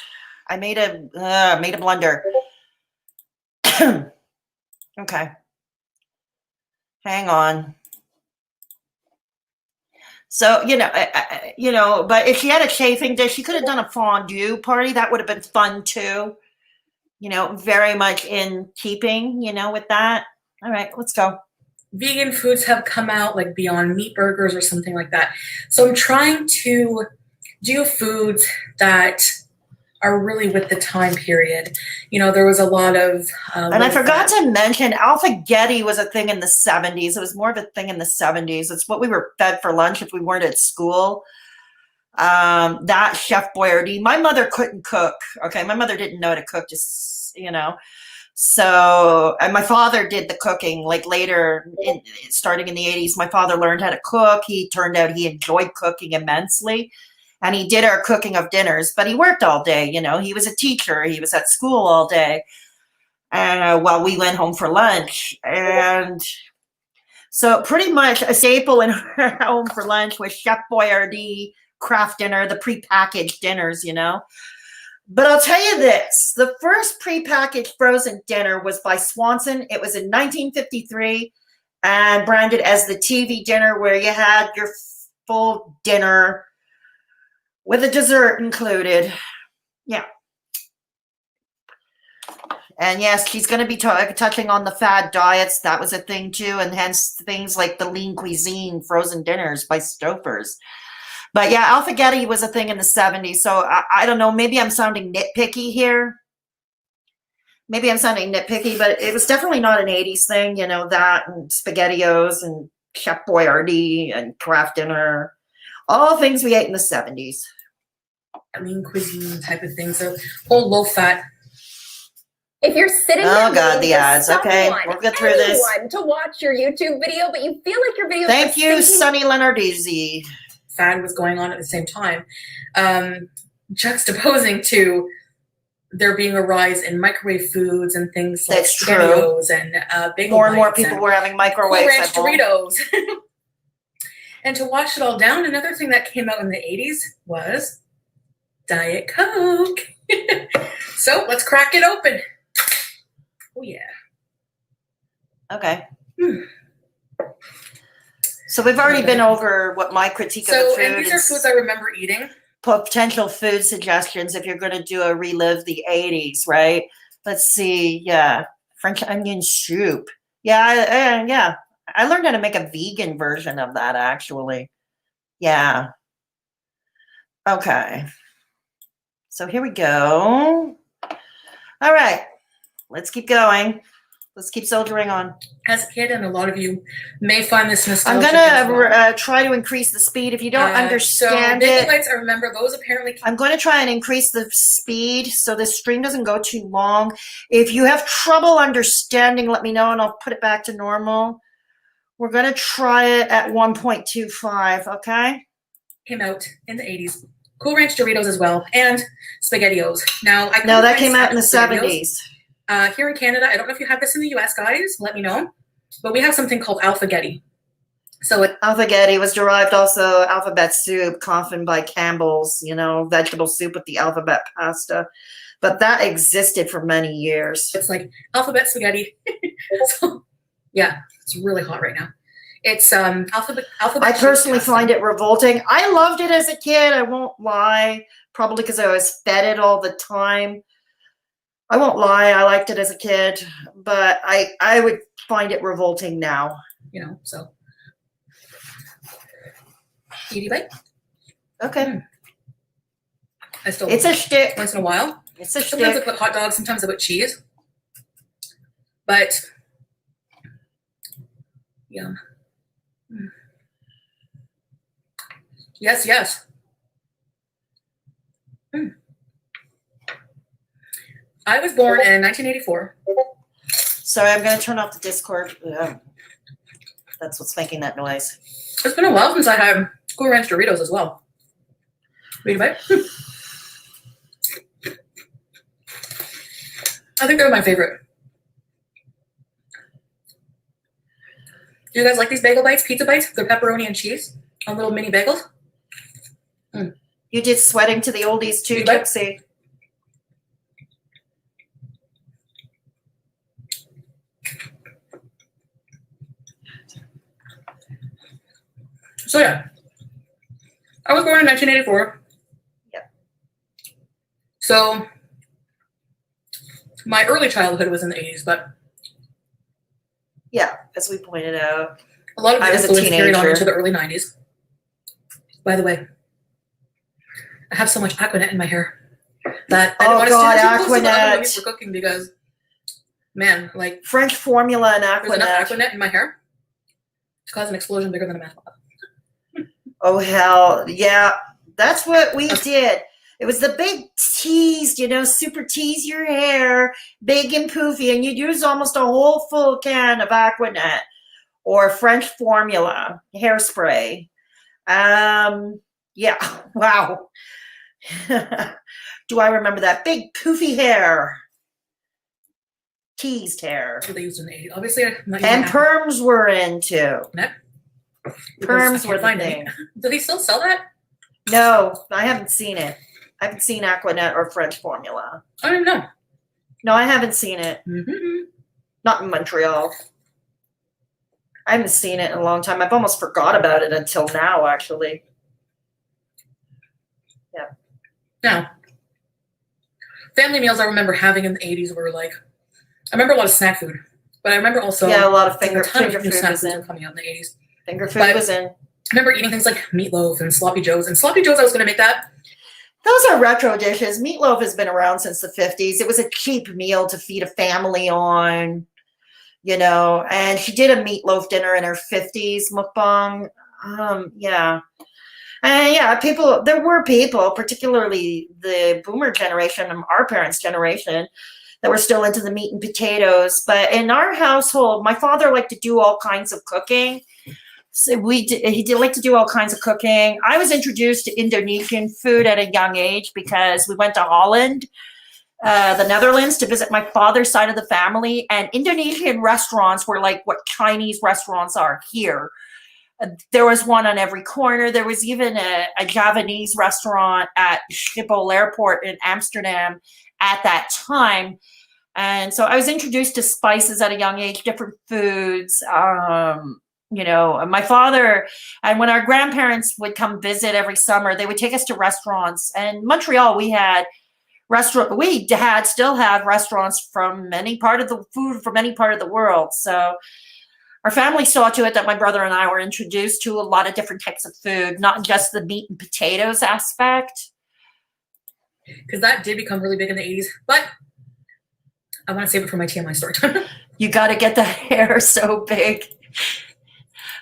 [SPEAKER 1] I made a blunder. Okay. Hang on. So, but if she had a chafing dish, she could have done a fondue party. That would have been fun too. Very much in keeping, with that. All right, let's go.
[SPEAKER 2] Vegan foods have come out, like Beyond Meat burgers or something like that. So I'm trying to do foods that are really with the time period. There was a lot of...
[SPEAKER 1] and I forgot to mention, alphagetti was a thing in the 70s. It was more of a thing in the 70s. It's what we were fed for lunch if we weren't at school. That Chef Boyardee. My mother couldn't cook. Okay, my mother didn't know how to cook. Just So, and my father did the cooking. Like later, starting in the 80s, my father learned how to cook. He turned out he enjoyed cooking immensely, and he did our cooking of dinners. But he worked all day. He was a teacher. He was at school all day, and while we went home for lunch. And so, pretty much a staple in our home for lunch was Chef Boyardee craft dinner, the prepackaged dinners. But I'll tell you this, the first prepackaged frozen dinner was by Swanson. It was in 1953 and branded as the TV dinner, where you had your full dinner with a dessert included. Yeah. And yes, she's going to be touching on the fad diets. That was a thing too. And hence things like the lean cuisine frozen dinners by Stouffer's. But yeah, alphagetti was a thing in the 70s. So I don't know. Maybe I'm sounding nitpicky here. But it was definitely not an 80s thing. That and SpaghettiOs and Chef Boyardee and craft dinner. All things we ate in the 70s.
[SPEAKER 2] Lean cuisine type of thing. So whole low fat.
[SPEAKER 4] If you're sitting
[SPEAKER 1] there
[SPEAKER 4] God,
[SPEAKER 1] the ads. Okay, we'll get through this.
[SPEAKER 4] To watch your YouTube video, but you feel like your video.
[SPEAKER 1] Thank you, Sonny Leonardizzi.
[SPEAKER 2] Fad was going on at the same time, juxtaposing to there being a rise in microwave foods and things like SpaghettiOs and bagel
[SPEAKER 1] more and more people were having microwaves.
[SPEAKER 2] Cool Ranch Doritos. And to wash it all down, another thing that came out in the 80s was Diet Coke. So let's crack it open. Oh yeah.
[SPEAKER 1] Okay. So we've already been over what my critique of the food.
[SPEAKER 2] And these are foods I remember eating.
[SPEAKER 1] Potential food suggestions if you're going to do a relive the 80s, right? Let's see. Yeah. French onion soup. Yeah. I learned how to make a vegan version of that, actually. Yeah. Okay. So here we go. All right. Let's keep going. Let's keep soldiering on.
[SPEAKER 2] As a kid, and a lot of you may find this nostalgic.
[SPEAKER 1] I'm going to try to increase the speed. If you don't understand
[SPEAKER 2] bagel bites, I remember those apparently.
[SPEAKER 1] I'm going to try and increase the speed so the stream doesn't go too long. If you have trouble understanding, let me know and I'll put it back to normal. We're going to try it at 1.25, okay?
[SPEAKER 2] Came out in the 80s. Cool Ranch Doritos as well, and SpaghettiOs. Now,
[SPEAKER 1] no, that came out in the 70s.
[SPEAKER 2] Here in Canada, I don't know if you have this in the US, guys. Let me know. But we have something called alphagetti. So
[SPEAKER 1] alphagetti was derived also alphabet soup, coffin by Campbell's, vegetable soup with the alphabet pasta. But that existed for many years.
[SPEAKER 2] It's like alphabet spaghetti. So, yeah, it's really hot right now. It's alphabet.
[SPEAKER 1] I personally find it revolting. I loved it as a kid. I won't lie. Probably because I was fed it all the time. I won't lie. I liked it as a kid, but I would find it revolting now.
[SPEAKER 2] So. Eaty bite.
[SPEAKER 1] Okay.
[SPEAKER 2] I still.
[SPEAKER 1] It's a shtick.
[SPEAKER 2] Once in a while.
[SPEAKER 1] It's a
[SPEAKER 2] Sometimes
[SPEAKER 1] shtick.
[SPEAKER 2] I put hot dogs. Sometimes I put cheese. But. Yum. Yes, yes. I was born in 1984.
[SPEAKER 1] Sorry, I'm going to turn off the Discord. That's what's making that noise.
[SPEAKER 2] It's been a while since I had Cool Ranch Doritos as well. Read a bite. I think they're my favorite. Do you guys like these bagel bites, pizza bites? They're pepperoni and cheese on little mini bagels.
[SPEAKER 1] You did sweating to the oldies too, Dixie.
[SPEAKER 2] So yeah, I was born in 1984.
[SPEAKER 1] Yeah.
[SPEAKER 2] So my early childhood was in the 80s, but
[SPEAKER 1] yeah, as we pointed out,
[SPEAKER 2] a lot of the influence carried on into the early 90s. By the way, I have so much Aquanet in my hair that I don't want to stand too close to the oven for cooking because, man, like
[SPEAKER 1] French formula and Aquanet.
[SPEAKER 2] There's enough Aquanet in my hair to cause an explosion bigger than a math bomb.
[SPEAKER 1] Oh hell, yeah. That's what we did. It was the big teased, super tease your hair, big and poofy, and you'd use almost a whole full can of Aquanet or French formula hairspray. Yeah, wow. Do I remember that big poofy hair? Teased hair.
[SPEAKER 2] That's what they used in the 80s. Obviously, I'm not
[SPEAKER 1] And
[SPEAKER 2] using
[SPEAKER 1] perms were in too.
[SPEAKER 2] Aquanet
[SPEAKER 1] Perms
[SPEAKER 2] because I
[SPEAKER 1] were
[SPEAKER 2] can't
[SPEAKER 1] the
[SPEAKER 2] find
[SPEAKER 1] thing.
[SPEAKER 2] any. Do they still sell that?
[SPEAKER 1] No, I haven't seen it. I haven't seen Aquanet or French formula.
[SPEAKER 2] I don't know.
[SPEAKER 1] No, I haven't seen it.
[SPEAKER 2] Mm-hmm.
[SPEAKER 1] Not in Montreal. I haven't seen it in a long time. I've almost forgot about it until now, actually. Yeah.
[SPEAKER 2] Now, family meals I remember having in the 80s were like, I remember a lot of snack food, but I remember also
[SPEAKER 1] Yeah, a lot of
[SPEAKER 2] a
[SPEAKER 1] finger
[SPEAKER 2] ton of
[SPEAKER 1] food
[SPEAKER 2] new snack
[SPEAKER 1] was
[SPEAKER 2] foods were
[SPEAKER 1] in.
[SPEAKER 2] coming out in the 80s.
[SPEAKER 1] Finger food
[SPEAKER 2] But-
[SPEAKER 1] was in.
[SPEAKER 2] I remember eating things like meatloaf and sloppy joes. And sloppy joes, I was going to make that.
[SPEAKER 1] Those are retro dishes. Meatloaf has been around since the 50s. It was a cheap meal to feed a family on, and she did a meatloaf dinner in her 50s, mukbang. Yeah. And there were people, particularly the boomer generation and our parents' generation, that were still into the meat and potatoes. But in our household, my father liked to do all kinds of cooking. So he did like to do all kinds of cooking. I was introduced to Indonesian food at a young age because we went to Holland, the Netherlands, to visit my father's side of the family. And Indonesian restaurants were like what Chinese restaurants are here. There was one on every corner. There was even a Javanese restaurant at Schiphol Airport in Amsterdam at that time. And so I was introduced to spices at a young age, different foods. My father, and when our grandparents would come visit every summer, they would take us to restaurants. And Montreal, we still have restaurants from any part of the world. So our family saw to it that my brother and I were introduced to a lot of different types of food, not just the meat and potatoes aspect.
[SPEAKER 2] Because that did become really big in the 80s. But I want to save it for my TMI story time.
[SPEAKER 1] You got to get that hair so big.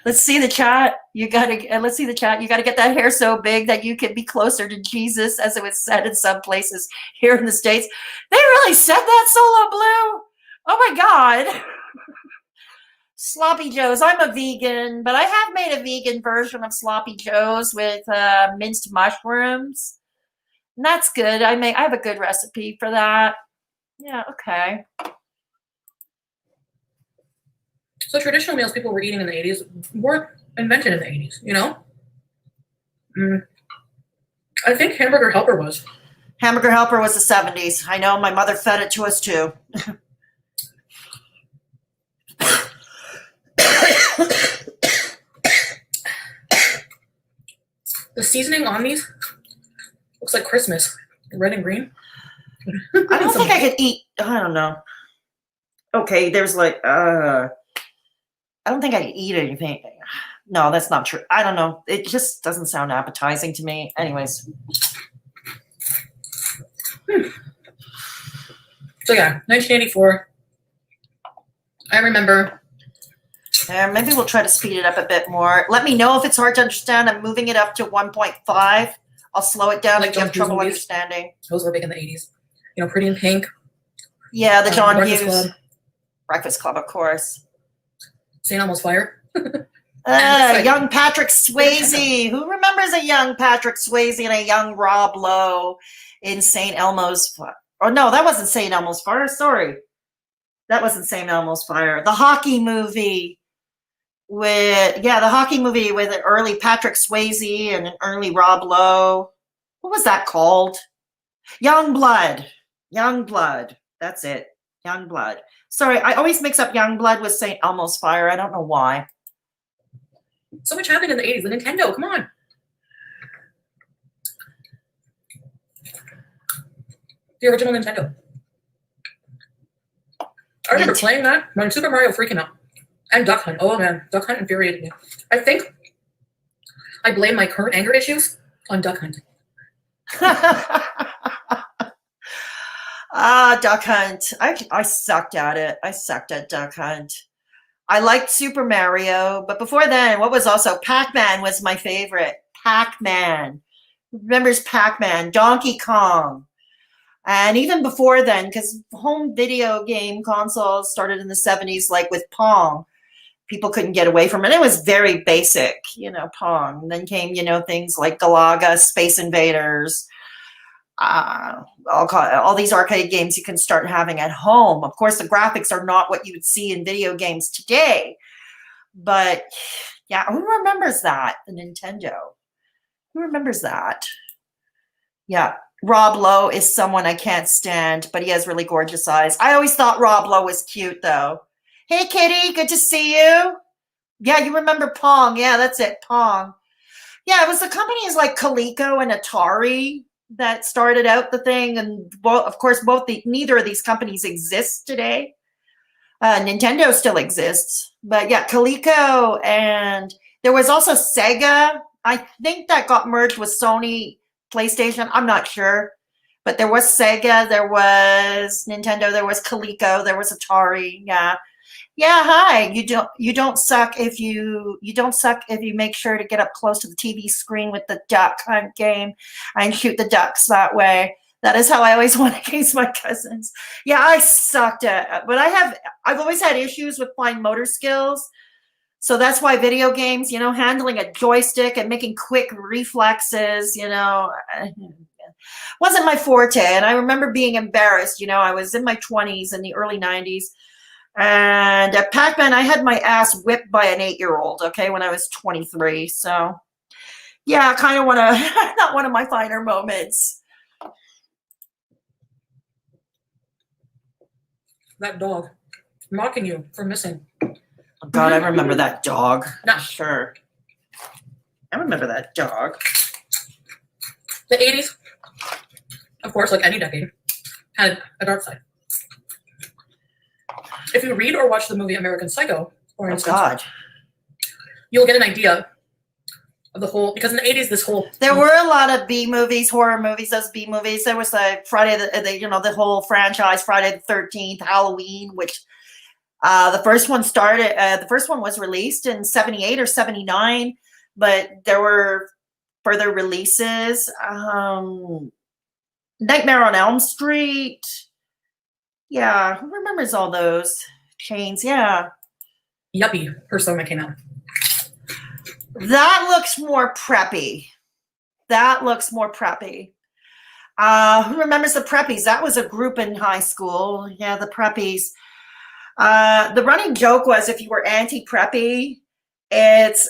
[SPEAKER 1] Let's see the chat. Let's see the chat. You got to get that hair so big that you can be closer to Jesus, as it was said in some places here in the States. They really said that, Solo Blue? Oh my God. Sloppy Joes. I'm a vegan, but I have made a vegan version of Sloppy Joes with minced mushrooms. And that's good. I have a good recipe for that. Yeah, okay.
[SPEAKER 2] So traditional meals people were eating in the 80s weren't invented in the 80s, I think hamburger helper was.
[SPEAKER 1] Hamburger helper was the 70s. I know, my mother fed it to us too.
[SPEAKER 2] The seasoning on these looks like Christmas, red and green.
[SPEAKER 1] I don't think I could eat. I don't know. Okay, there's I don't think I could eat anything. No, that's not true. I don't know. It just doesn't sound appetizing to me. Anyways.
[SPEAKER 2] So yeah, 1984. I remember.
[SPEAKER 1] Maybe we'll try to speed it up a bit more. Let me know if it's hard to understand. I'm moving it up to 1.5. I'll slow it down
[SPEAKER 2] Like
[SPEAKER 1] if you have
[SPEAKER 2] John Hughes
[SPEAKER 1] trouble
[SPEAKER 2] movies?
[SPEAKER 1] understanding.
[SPEAKER 2] Those were big in the 80s. Pretty in Pink.
[SPEAKER 1] Yeah, the John
[SPEAKER 2] Breakfast
[SPEAKER 1] Hughes.
[SPEAKER 2] Club.
[SPEAKER 1] Breakfast Club, of course.
[SPEAKER 2] St. Elmo's Fire.
[SPEAKER 1] Young Patrick Swayze. Who remembers a young Patrick Swayze and a young Rob Lowe in St. Elmo's Fire? Oh, no, that wasn't St. Elmo's Fire. Sorry. That wasn't St. Elmo's Fire. The hockey movie with an early Patrick Swayze and an early Rob Lowe. What was that called? Young Blood. Young Blood. That's it. Young Blood. Sorry, I always mix up Young Blood with St. Elmo's Fire. I don't know why.
[SPEAKER 2] So much happened in the 80s. The Nintendo, come on. The original Nintendo. I remember playing that when Super Mario freaking out. And Duck Hunt. Oh man, Duck Hunt infuriated me. I think I blame my current anger issues on Duck Hunt.
[SPEAKER 1] Duck Hunt. I sucked at it. I sucked at Duck Hunt. I liked Super Mario, but before then, what was also Pac-Man was my favorite. Pac-Man. remembers Pac-Man, Donkey Kong. And even before then, because home video game consoles started in the 70s, like with Pong, people couldn't get away from it. It was very basic, Pong. And then came, things like Galaga, Space Invaders, all these arcade games you can start having at home. Of course, the graphics are not what you would see in video games today. But yeah, who remembers that? The Nintendo. Who remembers that? Yeah. Rob Lowe is someone I can't stand, but he has really gorgeous eyes. I always thought Rob Lowe was cute, though. Hey, Kitty, good to see you. Yeah, you remember Pong. Yeah, that's it, Pong. Yeah, it was the companies like Coleco and Atari that started out the thing. And, of course, neither of these companies exist today. Nintendo still exists. But, yeah, Coleco, and there was also Sega. I think that got merged with Sony PlayStation. I'm not sure. But there was Sega, there was Nintendo, there was Coleco, there was Atari. Yeah. Yeah, hi. You don't suck if you make sure to get up close to the TV screen with the duck hunt game and shoot the ducks that way. That is how I always won against my cousins. Yeah, I sucked at, but I've always had issues with fine motor skills. So that's why video games, handling a joystick and making quick reflexes, wasn't my forte. And I remember being embarrassed. I was in my 20s in the early 90s. And at Pac-Man, I had my ass whipped by an 8-year-old, okay, when I was 23. So, yeah, kind of not one of my finer moments.
[SPEAKER 2] That dog mocking you for missing.
[SPEAKER 1] Oh, God, I remember that dog.
[SPEAKER 2] Nah.
[SPEAKER 1] Sure. I remember that dog.
[SPEAKER 2] The 80s, of course, like any decade, had a dark side. If you read or watch the movie American Psycho, for instance,
[SPEAKER 1] God,
[SPEAKER 2] you'll get an idea of the whole, because in the 80s,
[SPEAKER 1] there were a lot of B movies, horror movies, those B movies. There was Friday, the whole franchise, Friday the 13th, Halloween, which the first one was released in 78 or 79, but there were further releases. Nightmare on Elm Street. Yeah, who remembers all those chains? Yeah.
[SPEAKER 2] Yuppie Persona came out.
[SPEAKER 1] That looks more preppy. Who remembers the Preppies? That was a group in high school. Yeah, the Preppies. The running joke was if you were anti-preppy, it's,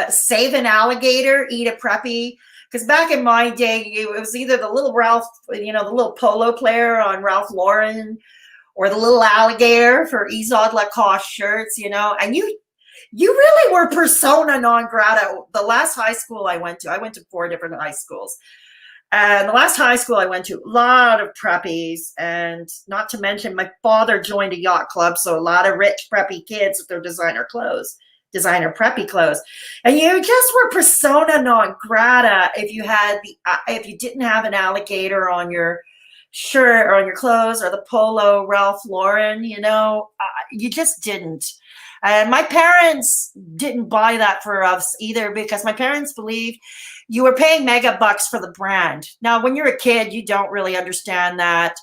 [SPEAKER 1] save an alligator, eat a preppy. Because back in my day, it was either the little Ralph, the little polo player on Ralph Lauren, or the little alligator for Izod Lacoste shirts, and you really were persona non grata. The last high school I went to 4 different high schools. And the last high school I went to, a lot of preppies, and not to mention my father joined a yacht club, so a lot of rich preppy kids with their designer preppy clothes, and you just were persona non grata if you didn't have an alligator on your shirt or on your clothes or the polo Ralph Lauren. You just didn't. And my parents didn't buy that for us either, because my parents believed you were paying mega bucks for the brand. Now, when you're a kid, you don't really understand that.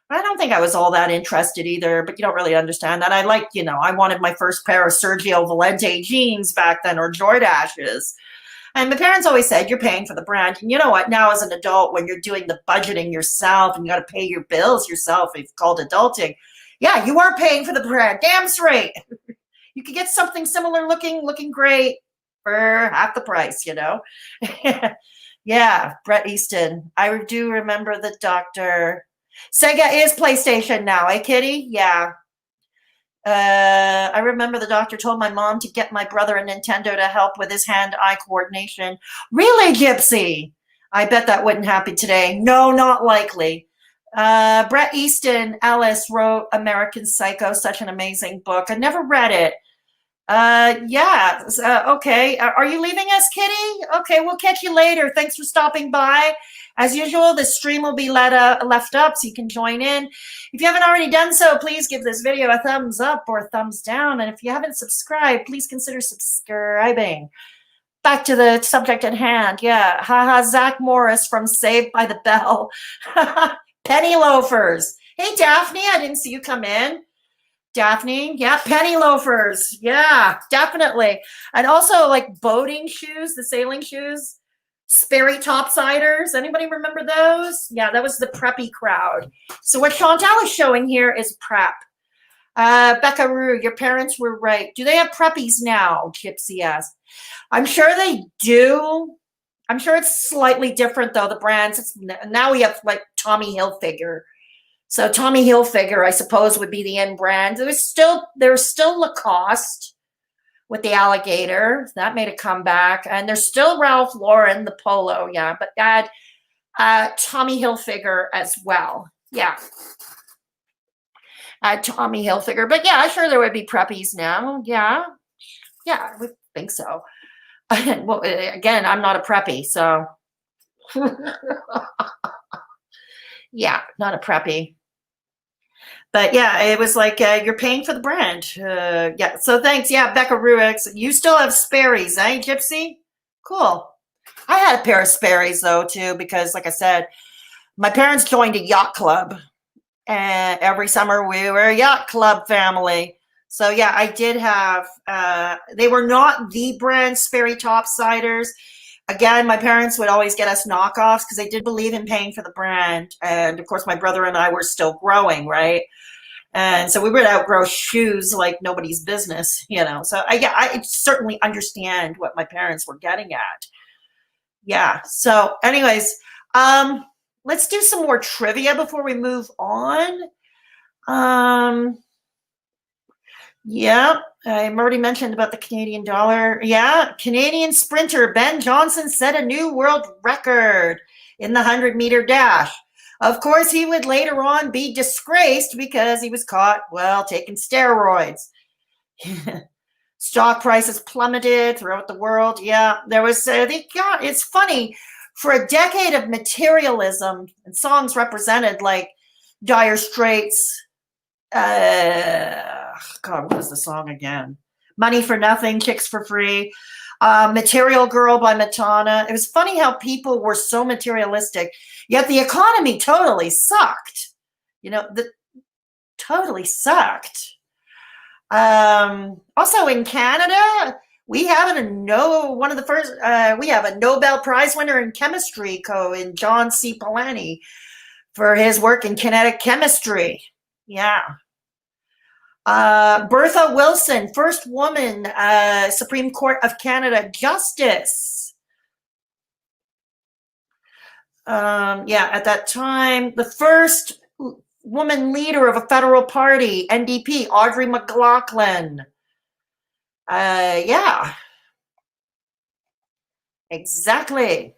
[SPEAKER 1] I don't think I was all that interested either, but you don't really understand that. I wanted my first pair of Sergio Valente jeans back then, or Jordashes. And my parents always said, you're paying for the brand. And you know what? Now as an adult, when you're doing the budgeting yourself and you got to pay your bills yourself, it's called adulting. Yeah, you are paying for the brand. Damn straight. You could get something similar looking great for half the price, Yeah, Brett Easton. I do remember the doctor. Sega is PlayStation now, eh, Kitty? Yeah. I remember the doctor told my mom to get my brother a Nintendo to help with his hand-eye coordination. Really, Gypsy? I bet that wouldn't happen today. No, not likely. Brett Easton Ellis wrote American Psycho, such an amazing book. I never read it. Okay. Are you leaving us, Kitty? Okay, we'll catch you later. Thanks for stopping by. As usual, the stream will be left up so you can join in. If you haven't already done so, please give this video a thumbs up or a thumbs down. And if you haven't subscribed, please consider subscribing. back to the subject at hand. Yeah, haha, Zach Morris from Saved by the Bell. Penny loafers. Hey, Daphne, I didn't see you come in. Daphne, yeah, penny loafers. Yeah, definitely. And also like boating shoes, the sailing shoes, Sperry topsiders. Anybody remember those? Yeah, that was the preppy crowd. So what Chantal is showing here is prep. Becca Rue, your parents were right. Do they have preppies now? Gypsy asked. I'm sure they do. I'm sure it's slightly different though. The brands. Now we have like Tommy Hilfiger. So Tommy Hilfiger, I suppose, would be the end brand. There's still Lacoste with the alligator that made a comeback, and there's still Ralph Lauren, the polo. Yeah, but add Tommy Hilfiger as well. Yeah. Tommy Hilfiger, but yeah, sure there would be preppies now. Yeah, I would think so. Well, again, I'm not a preppy, so yeah, not a preppy. But yeah, it was like you're paying for the brand. Yeah, so thanks. Yeah, Becca Ruix, you still have Sperry's, eh, Gypsy? Cool. I had a pair of Sperry's though too, because like I said, my parents joined a yacht club. And every summer we were a yacht club family. So yeah, I did have, they were not the brand Sperry topsiders. Again, my parents would always get us knockoffs because they did believe in paying for the brand. And of course, my brother and I were still growing, right? And so we would outgrow shoes like nobody's business, you know. So I certainly understand what my parents were getting at. Yeah. So anyways, let's do some more trivia before we move on. Yeah, I already mentioned about the Canadian dollar. Yeah, Canadian sprinter Ben Johnson set a new world record in the 100-meter dash. Of course, he would later on be disgraced because he was caught, well, taking steroids. Stock prices plummeted throughout the world. Yeah, there was, it's funny. For a decade of materialism, and songs represented like Dire Straits, God, what was the song again? Money for Nothing, Chicks for Free, Material Girl by Madonna. It was funny how people were so materialistic, yet the economy totally sucked. You know, totally sucked. Also in Canada, we have one of the first, we have a Nobel Prize winner in chemistry, in John C. Polanyi, for his work in kinetic chemistry. Yeah. Bertha Wilson, first woman Supreme Court of Canada justice. Yeah, at that time, the first woman leader of a federal party, NDP, Audrey McLaughlin. Yeah, exactly.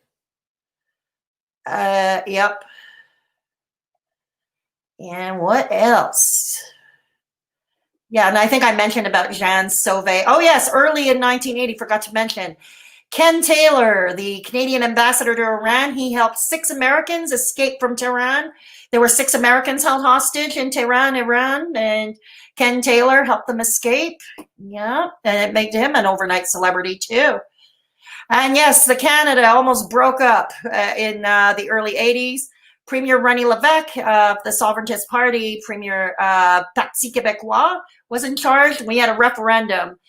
[SPEAKER 1] Yep. And what else? Yeah, and I think I mentioned about Jean Sauvé. Oh yes, early in 1980, forgot to mention. Ken Taylor, the Canadian ambassador to Iran, he helped 6 Americans escape from Tehran. There were 6 Americans held hostage in Tehran, Iran, and Ken Taylor helped them escape. Yeah, and it made him an overnight celebrity too. And yes, the Canada almost broke up in the early 80s. Premier René Lévesque of the Sovereigntist Party, Premier Parti Québécois, was in charge. We had a referendum.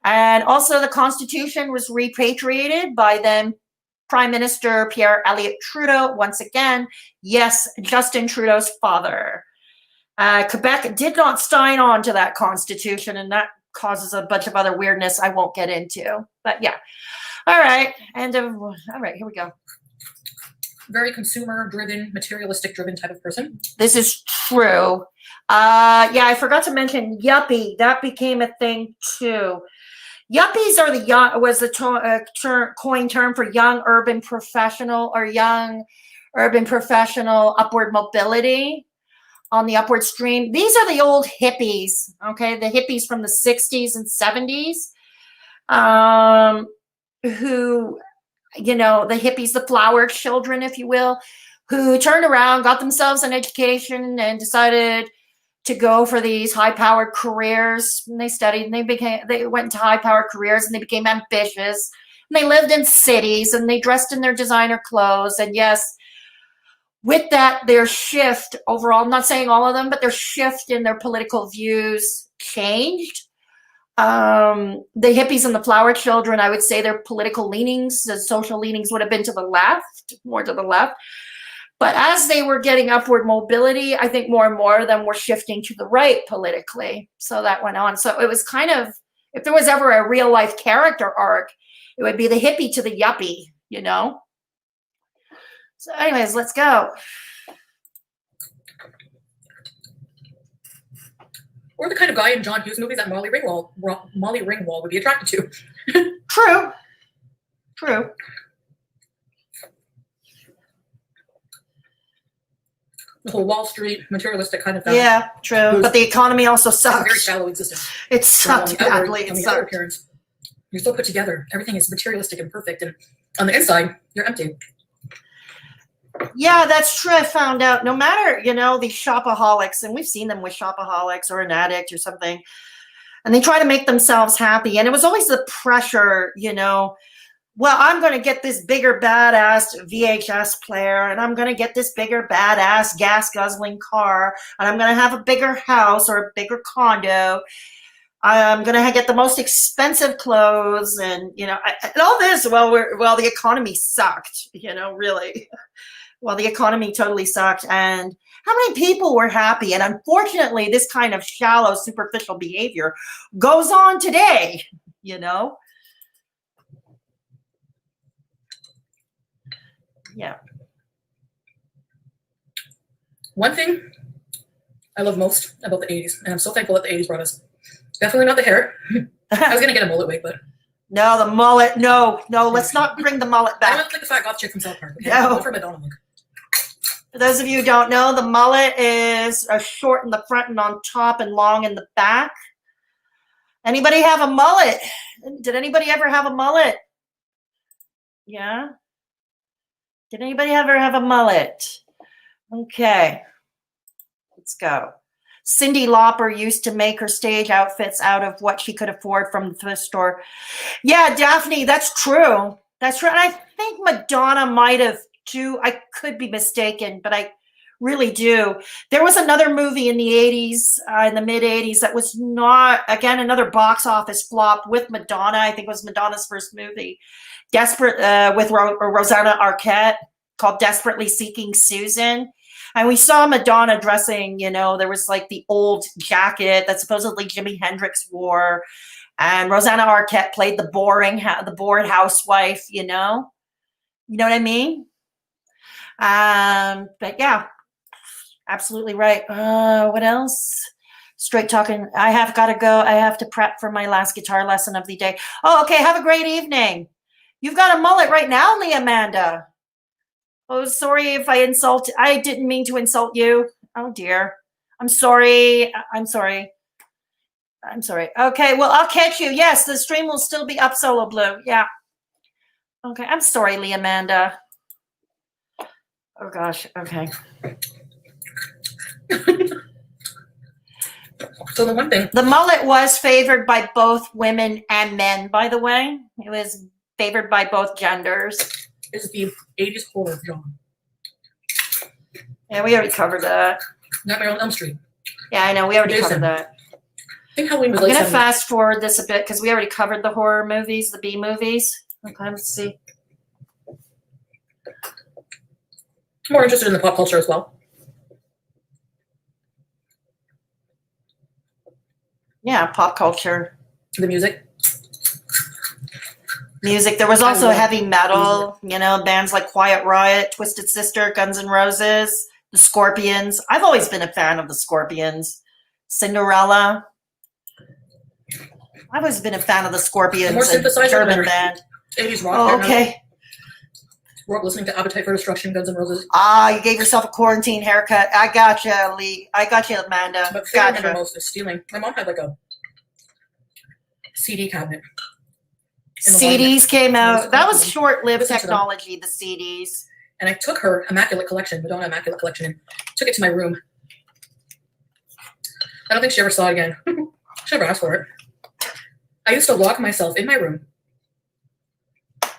[SPEAKER 1] And also the Constitution was repatriated by then Prime Minister Pierre Elliott Trudeau. Once again, yes, Justin Trudeau's father. Quebec did not sign on to that Constitution, and that causes a bunch of other weirdness I won't get into. But yeah. All right. And all right, here we go.
[SPEAKER 2] Very consumer-driven, materialistic-driven type of person.
[SPEAKER 1] This is true. Yeah, I forgot to mention yuppie. That became a thing too. Yuppies are was the coin term for young urban professional or young urban professional upward mobility on the upward stream. These are the old hippies, okay? The hippies from the 60s and 70s who, you know, the hippies, the flower children, if you will, who turned around, got themselves an education and decided to go for these high-powered careers. And they studied and they went into high-powered careers and they became ambitious. And they lived in cities and they dressed in their designer clothes. And yes, with that, their shift overall, I'm not saying all of them, but their shift in their political views changed. The hippies and the flower children, I would say their political leanings, the social leanings would have been to the left, more to the left. But as they were getting upward mobility, I think more and more of them were shifting to the right politically. So that went on. So it was kind of, if there was ever a real life character arc, it would be the hippie to the yuppie, you know? So anyways, let's go.
[SPEAKER 2] Or the kind of guy in John Hughes movies that Molly Ringwald would be attracted to.
[SPEAKER 1] True. True.
[SPEAKER 2] The whole Wall Street materialistic kind of thing.
[SPEAKER 1] Yeah, true. But the economy also
[SPEAKER 2] It's a very
[SPEAKER 1] sucks.
[SPEAKER 2] shallow existence.
[SPEAKER 1] It sucked badly.
[SPEAKER 2] On
[SPEAKER 1] It
[SPEAKER 2] the outer
[SPEAKER 1] sucked.
[SPEAKER 2] appearance, you're so put together. Everything is materialistic and perfect, and on the inside, you're empty.
[SPEAKER 1] Yeah, that's true. I found out no matter, you know, these shopaholics, and we've seen them with shopaholics or an addict or something, and they try to make themselves happy. And it was always the pressure, you know, well, I'm going to get this bigger badass VHS player, and I'm going to get this bigger badass gas guzzling car, and I'm going to have a bigger house or a bigger condo. I'm going to get the most expensive clothes, and, you know, and all this, well, the economy sucked, you know, really. Well, the economy totally sucked. And how many people were happy? And unfortunately, this kind of shallow, superficial behavior goes on today, you know? Yeah.
[SPEAKER 2] One thing I love most about the 80s, and I'm so thankful that the 80s brought us, definitely not the hair. I was going to get a mullet wig, but
[SPEAKER 1] No, the mullet. No, let's not bring the mullet
[SPEAKER 2] I
[SPEAKER 1] back.
[SPEAKER 2] went like the fat goth chick from South Park. Okay?
[SPEAKER 1] No.
[SPEAKER 2] I went for Madonna look.
[SPEAKER 1] For those of you who don't know, the mullet is short in the front and on top and long in the back. Anybody have a mullet? Did anybody ever have a mullet? Yeah? Did anybody ever have a mullet? Okay. Let's go. Cyndi Lauper used to make her stage outfits out of what she could afford from the thrift store. Yeah, Daphne, that's true. That's true. And I think Madonna might have too. I could be mistaken, but I really do. There was another movie in the 80s, in the mid 80s, that was not, again, another box office flop with Madonna. I think it was Madonna's first movie. Desperate, with Rosanna Arquette, called Desperately Seeking Susan. And we saw Madonna dressing, you know, there was like the old jacket that supposedly Jimi Hendrix wore. And Rosanna Arquette played the bored housewife, you know? You know what I mean? But yeah, absolutely right. What else? Straight talking. I have got to go. I have to prep for my last guitar lesson of the day. Oh, okay. Have a great evening. You've got a mullet right now, Leah Amanda. Oh, sorry if I didn't mean to insult you. Oh dear. I'm sorry. I'm sorry. Okay, well, I'll catch you. Yes, the stream will still be up, Solo Blue. Yeah. Okay, I'm sorry, Leah Amanda. Oh gosh, okay.
[SPEAKER 2] So the one thing.
[SPEAKER 1] The mullet was favored by both women and men, by the way. It was favored by both genders.
[SPEAKER 2] Is the 80s horror genre.
[SPEAKER 1] Yeah, we already covered that.
[SPEAKER 2] Nightmare on Elm Street.
[SPEAKER 1] Yeah, I know, we already covered that.
[SPEAKER 2] I think Halloween was
[SPEAKER 1] I'm
[SPEAKER 2] like
[SPEAKER 1] going to fast forward this a bit because we already covered the horror movies, the B movies. Okay, let's see.
[SPEAKER 2] More interested in the pop culture as well.
[SPEAKER 1] Yeah, pop culture.
[SPEAKER 2] The music.
[SPEAKER 1] There was also heavy metal, you know, bands like Quiet Riot, Twisted Sister, Guns N' Roses, the Scorpions. I've always been a fan of the Scorpions. Cinderella. I've always been a fan of the Scorpions,
[SPEAKER 2] More synthesizer
[SPEAKER 1] German band.
[SPEAKER 2] 80s rock.
[SPEAKER 1] Oh, okay.
[SPEAKER 2] We're up listening to Appetite for Destruction, Guns N' Roses.
[SPEAKER 1] You gave yourself a quarantine haircut. I gotcha, Lee. I gotcha, Amanda.
[SPEAKER 2] But the thing I remember
[SPEAKER 1] Gotcha.
[SPEAKER 2] most is stealing. My mom had like a CD cabinet. in the
[SPEAKER 1] CDs came out. That was short-lived
[SPEAKER 2] Listen to them.
[SPEAKER 1] technology, the CDs.
[SPEAKER 2] And I took her Immaculate Collection, Madonna Immaculate Collection, and took it to my room. I don't think she ever saw it again. She never asked for it. I used to lock myself in my room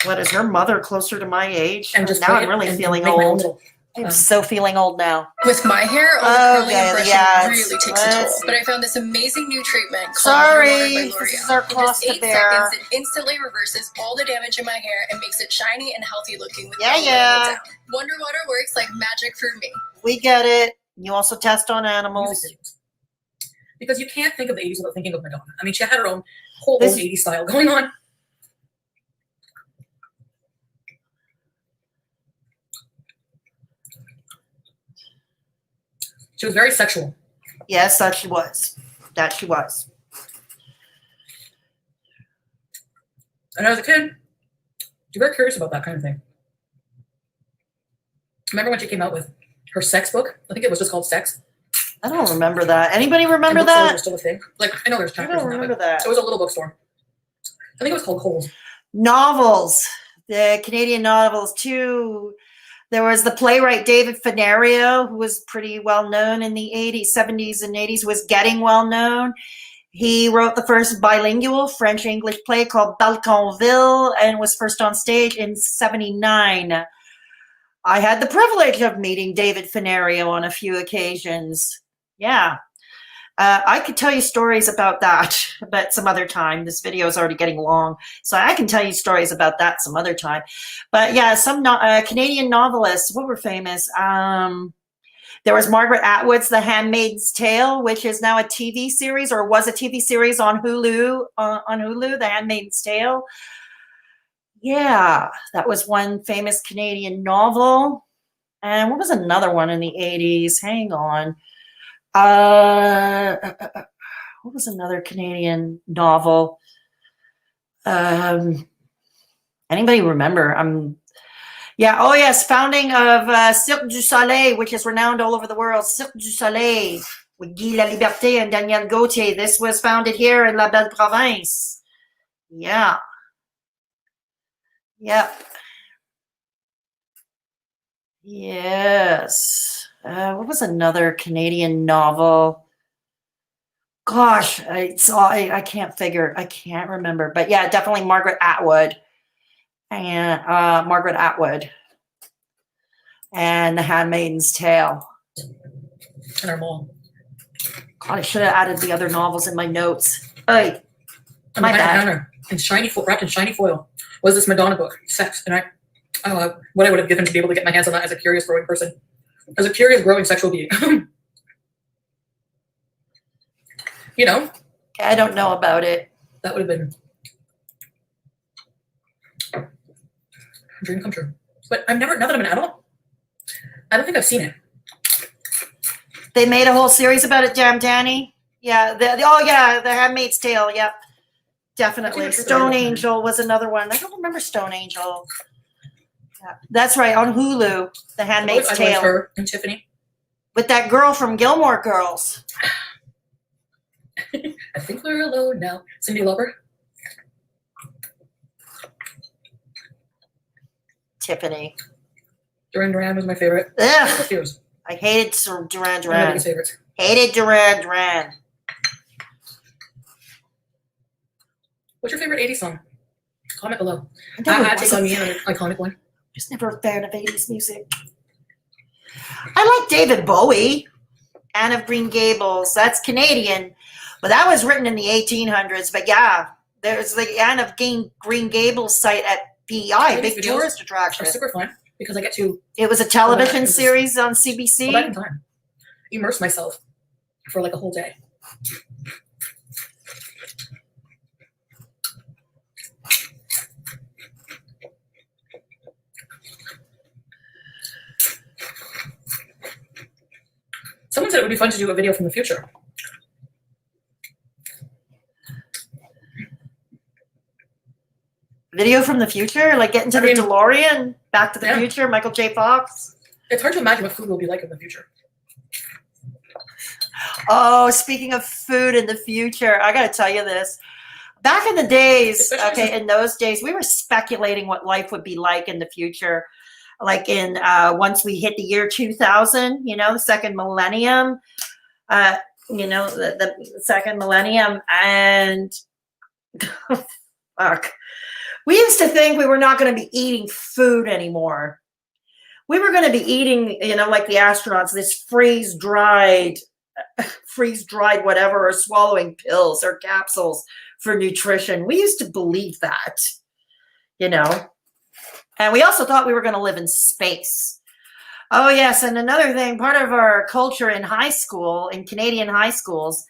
[SPEAKER 1] What is her mother closer to my age?
[SPEAKER 2] And just
[SPEAKER 1] now
[SPEAKER 2] wait
[SPEAKER 1] I'm really
[SPEAKER 2] and
[SPEAKER 1] feeling
[SPEAKER 2] make my own
[SPEAKER 1] old.
[SPEAKER 2] little,
[SPEAKER 1] I'm so feeling old now.
[SPEAKER 5] With my hair, all the curling
[SPEAKER 1] Okay,
[SPEAKER 5] and brushing
[SPEAKER 1] yeah,
[SPEAKER 5] really takes a toll. But I found this amazing new treatment called
[SPEAKER 1] Sorry,
[SPEAKER 5] Underwater by
[SPEAKER 1] this is
[SPEAKER 5] L'Oreal.
[SPEAKER 1] our
[SPEAKER 5] In
[SPEAKER 1] cross
[SPEAKER 5] just
[SPEAKER 1] to
[SPEAKER 5] 8
[SPEAKER 1] bear.
[SPEAKER 5] seconds, it instantly reverses all the damage in my hair and makes it shiny and healthy looking without
[SPEAKER 1] Yeah,
[SPEAKER 5] weighing
[SPEAKER 1] yeah.
[SPEAKER 5] it down. Wonder Water works like magic for me.
[SPEAKER 1] We get it. You also test on
[SPEAKER 2] music
[SPEAKER 1] animals.
[SPEAKER 2] videos. Because you can't think of the 80s without thinking of Madonna. I mean, she had her own whole
[SPEAKER 1] This-
[SPEAKER 2] own 80s style going on. She was very sexual.
[SPEAKER 1] Yes, that she was. That she was.
[SPEAKER 2] And as a kid, you're very curious about that kind of thing. Remember when she came out with her sex book? I think it was just called Sex.
[SPEAKER 1] I don't remember that. Anybody remember
[SPEAKER 2] And bookstores
[SPEAKER 1] that?
[SPEAKER 2] were still a thing. Like, I know there's
[SPEAKER 1] I
[SPEAKER 2] chapters
[SPEAKER 1] don't
[SPEAKER 2] in that,
[SPEAKER 1] remember
[SPEAKER 2] but
[SPEAKER 1] that.
[SPEAKER 2] it was a little bookstore. I think it was called Kohl's.
[SPEAKER 1] Novels. The Canadian novels too. There was the playwright David Finario, who was pretty well known in the 80s, 70s, and 80s, was getting well known. He wrote the first bilingual French-English play called Balconville and was first on stage in 79. I had the privilege of meeting David Finario on a few occasions. Yeah. I could tell you stories about that, but some other time. This video is already getting long, so I can tell you stories about that some other time. But yeah, some Canadian novelists, what were famous? There was Margaret Atwood's The Handmaid's Tale, which is now a TV series, or was a TV series on Hulu. The Handmaid's Tale. Yeah, that was one famous Canadian novel. And what was another one in the 80s? Hang on. What was another Canadian novel? Anybody remember? Yeah. Oh yes, founding of Cirque du Soleil, which is renowned all over the world. Cirque du Soleil with Guy Laliberté and Daniel Gauthier. This was founded here in La Belle Province. Yeah. Yep. Yes. What was another Canadian novel? Gosh, I can't figure. I can't remember. But yeah, definitely Margaret Atwood. And Margaret Atwood. And The Handmaid's Tale.
[SPEAKER 2] And our mom.
[SPEAKER 1] God, I should have added the other novels in my notes. Hey,
[SPEAKER 2] And
[SPEAKER 1] my
[SPEAKER 2] behind
[SPEAKER 1] bad.
[SPEAKER 2] the counter, in shiny wrapped in shiny foil, was this Madonna book, Sex. And what I would have given to be able to get my hands on that as a curious growing person. As a curious growing sexual being. You know,
[SPEAKER 1] I don't know about it.
[SPEAKER 2] that would have been a dream come true. But I've never, now that I'm an adult, I don't think I've seen it.
[SPEAKER 1] They made a whole series about it, Jam Danny. Yeah. Oh yeah, The Handmaid's Tale. Yep. Definitely. Stone Angel was another one. I don't remember Stone Angel. Yeah. That's right, on Hulu, The Handmaid's
[SPEAKER 2] I liked
[SPEAKER 1] Tale.
[SPEAKER 2] her and Tiffany.
[SPEAKER 1] With that girl from Gilmore Girls.
[SPEAKER 2] I think we're alone now. Cindy Lauper.
[SPEAKER 1] Tiffany.
[SPEAKER 2] Duran Duran was my favorite.
[SPEAKER 1] Ugh.
[SPEAKER 2] Years.
[SPEAKER 1] I hated Duran
[SPEAKER 2] One of my
[SPEAKER 1] Duran.
[SPEAKER 2] biggest favorites.
[SPEAKER 1] Hated Duran Duran.
[SPEAKER 2] What's your favorite 80s song? Comment below.
[SPEAKER 1] I never
[SPEAKER 2] Take
[SPEAKER 1] was
[SPEAKER 2] on
[SPEAKER 1] a
[SPEAKER 2] Me,
[SPEAKER 1] fan.
[SPEAKER 2] an iconic one.
[SPEAKER 1] Just never a fan of 80s music. I like David Bowie. Anne of Green Gables. That's Canadian. But that was written in the 1800s. But yeah, there's the Anne of Green Gables site at PEI, big
[SPEAKER 2] Videos
[SPEAKER 1] tourist
[SPEAKER 2] are
[SPEAKER 1] attraction.
[SPEAKER 2] super fun because I get to
[SPEAKER 1] It was a television
[SPEAKER 2] Just
[SPEAKER 1] series on
[SPEAKER 2] go back
[SPEAKER 1] CBC.
[SPEAKER 2] in time, immerse myself for like a whole day. Someone said it would be fun to do a video from the future.
[SPEAKER 1] Video from the future, like getting to the DeLorean, Back to the
[SPEAKER 2] Yeah.
[SPEAKER 1] Future, Michael J. Fox.
[SPEAKER 2] It's hard to imagine what food will be like in the future.
[SPEAKER 1] Oh, speaking of food in the future, I got to tell you this. Back in the days,
[SPEAKER 2] Especially
[SPEAKER 1] in those days, we were speculating what life would be like in the future. Like in once we hit the year 2000, the second millennium, the second millennium, and fuck. We used to think we were not going to be eating food anymore. We were going to be eating, you know, like the astronauts, this freeze-dried whatever, or swallowing pills or capsules for nutrition. We used to believe that, you know. And we also thought we were going to live in space. Oh, yes. And another thing, part of our culture in high school, in Canadian high schools,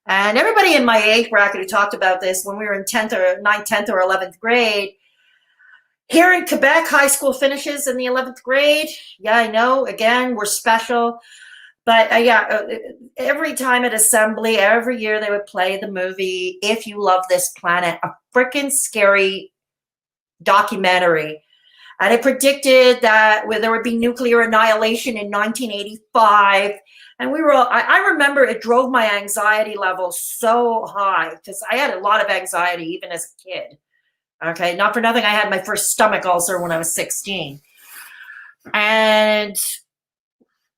[SPEAKER 1] and everybody in my age bracket who talked about this when we were in 9th, 10th, or 11th grade, here in Quebec, high school finishes in the 11th grade. Yeah, I know. Again, we're special. But every time at assembly, every year they would play the movie If You Love This Planet, a freaking scary documentary. And it predicted that there would be nuclear annihilation in 1985. And I remember it drove my anxiety level so high because I had a lot of anxiety even as a kid. Okay, not for nothing, I had my first stomach ulcer when I was 16. And,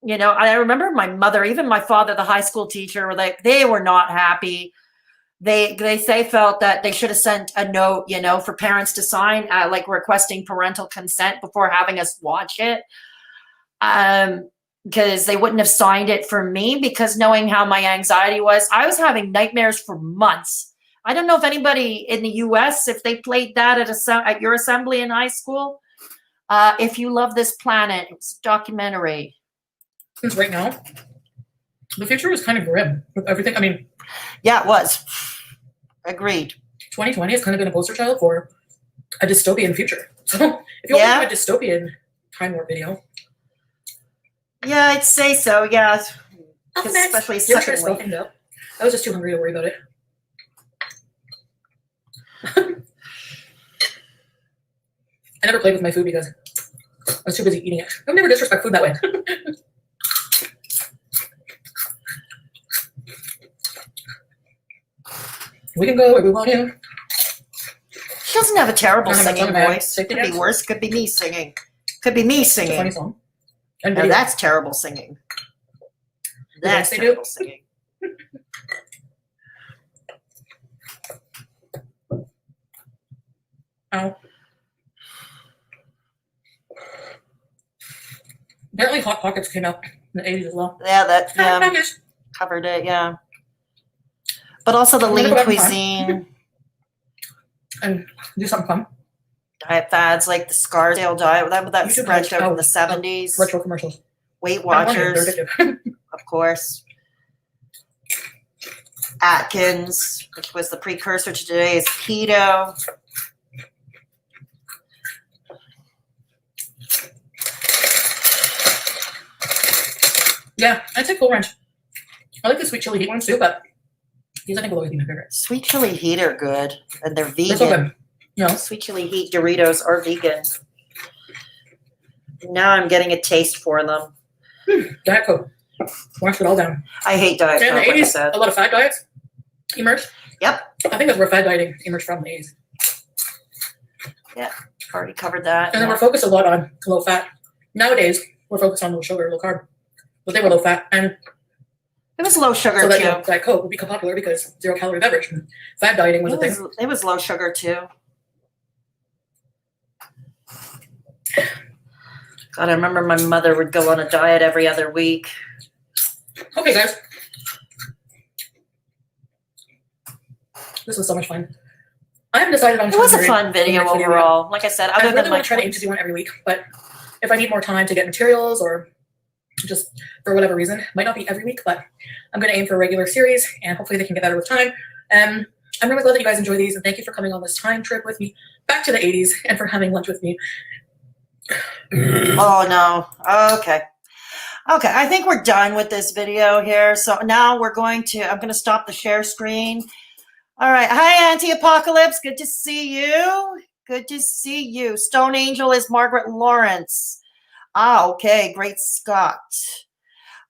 [SPEAKER 1] you know, I remember my mother, even my father, the high school teacher, they were not happy. They felt that they should have sent a note, you know, for parents to sign, like requesting parental consent before having us watch it. Because they wouldn't have signed it for me, because knowing how my anxiety was, I was having nightmares for months. I don't know if anybody in the US, if they played that at your assembly in high school. If You Love This Planet, it's a documentary.
[SPEAKER 2] Since right now, the future was kind of grim with everything. I mean,
[SPEAKER 1] yeah, it was. Agreed.
[SPEAKER 2] 2020 has kind of been a poster child for a dystopian future. So if you want to do a dystopian time warp video.
[SPEAKER 1] Yeah, I'd say so, yeah.
[SPEAKER 2] Especially second. I was just too hungry to worry about it. I never played with my food because I was too busy eating it. I would never disrespect food that way. We can go where we want to.
[SPEAKER 1] She doesn't have a terrible singing voice. It could be worse. Could be me singing. Could be me singing.
[SPEAKER 2] It's a funny song.
[SPEAKER 1] No, that's terrible singing. That's terrible singing.
[SPEAKER 2] Ow. Apparently Hot Pockets came out in the 80s as well.
[SPEAKER 1] Yeah, that covered it, yeah. But also the lean cuisine.
[SPEAKER 2] And do something fun.
[SPEAKER 1] Diet fads like the Scarsdale diet. That spread out in the 70s.
[SPEAKER 2] Retro commercials.
[SPEAKER 1] Weight Watchers, of course. Atkins, which was the precursor to today's keto.
[SPEAKER 2] Yeah, I'd say Cool Ranch. I like the sweet chili heat ones too, but these I think will always be my favorite.
[SPEAKER 1] Sweet chili heat are good, and they're vegan.
[SPEAKER 2] They're so good. You know?
[SPEAKER 1] Sweet chili heat Doritos are vegan. Now I'm getting a taste for them.
[SPEAKER 2] Diet Coke. Wash it all down.
[SPEAKER 1] I hate Diet Coke,
[SPEAKER 2] in the 80s,
[SPEAKER 1] like I said.
[SPEAKER 2] a lot of fad diets emerged.
[SPEAKER 1] Yep.
[SPEAKER 2] I think that's where fad dieting emerged from in the 80s.
[SPEAKER 1] Yeah, already covered that.
[SPEAKER 2] And then we're focused a lot on low fat. Nowadays, we're focused on low sugar, low carb. But they were low fat. And
[SPEAKER 1] it was low sugar
[SPEAKER 2] so that,
[SPEAKER 1] too.
[SPEAKER 2] you know, Diet Coke would become popular because 0 calorie beverage. And fad dieting was a thing.
[SPEAKER 1] It was low sugar too. God, I remember my mother would go on a diet every other week.
[SPEAKER 2] Okay, guys. This was so much fun. I haven't decided on.
[SPEAKER 1] It was a fun video overall. Like I said, other than
[SPEAKER 2] I try to aim to do one every week, but if I need more time to get materials or just for whatever reason, might not be every week, but I'm going to aim for a regular series, and hopefully they can get better with time. I'm really glad that you guys enjoy these, and thank you for coming on this time trip with me back to the 80s and for having lunch with me.
[SPEAKER 1] Oh no. Okay. Okay, I think we're done with this video here. So now I'm going to stop the share screen. All right. Hi, Anti-Apocalypse. Good to see you. Good to see you. Stone Angel is Margaret Lawrence. Ah, okay. Great Scott.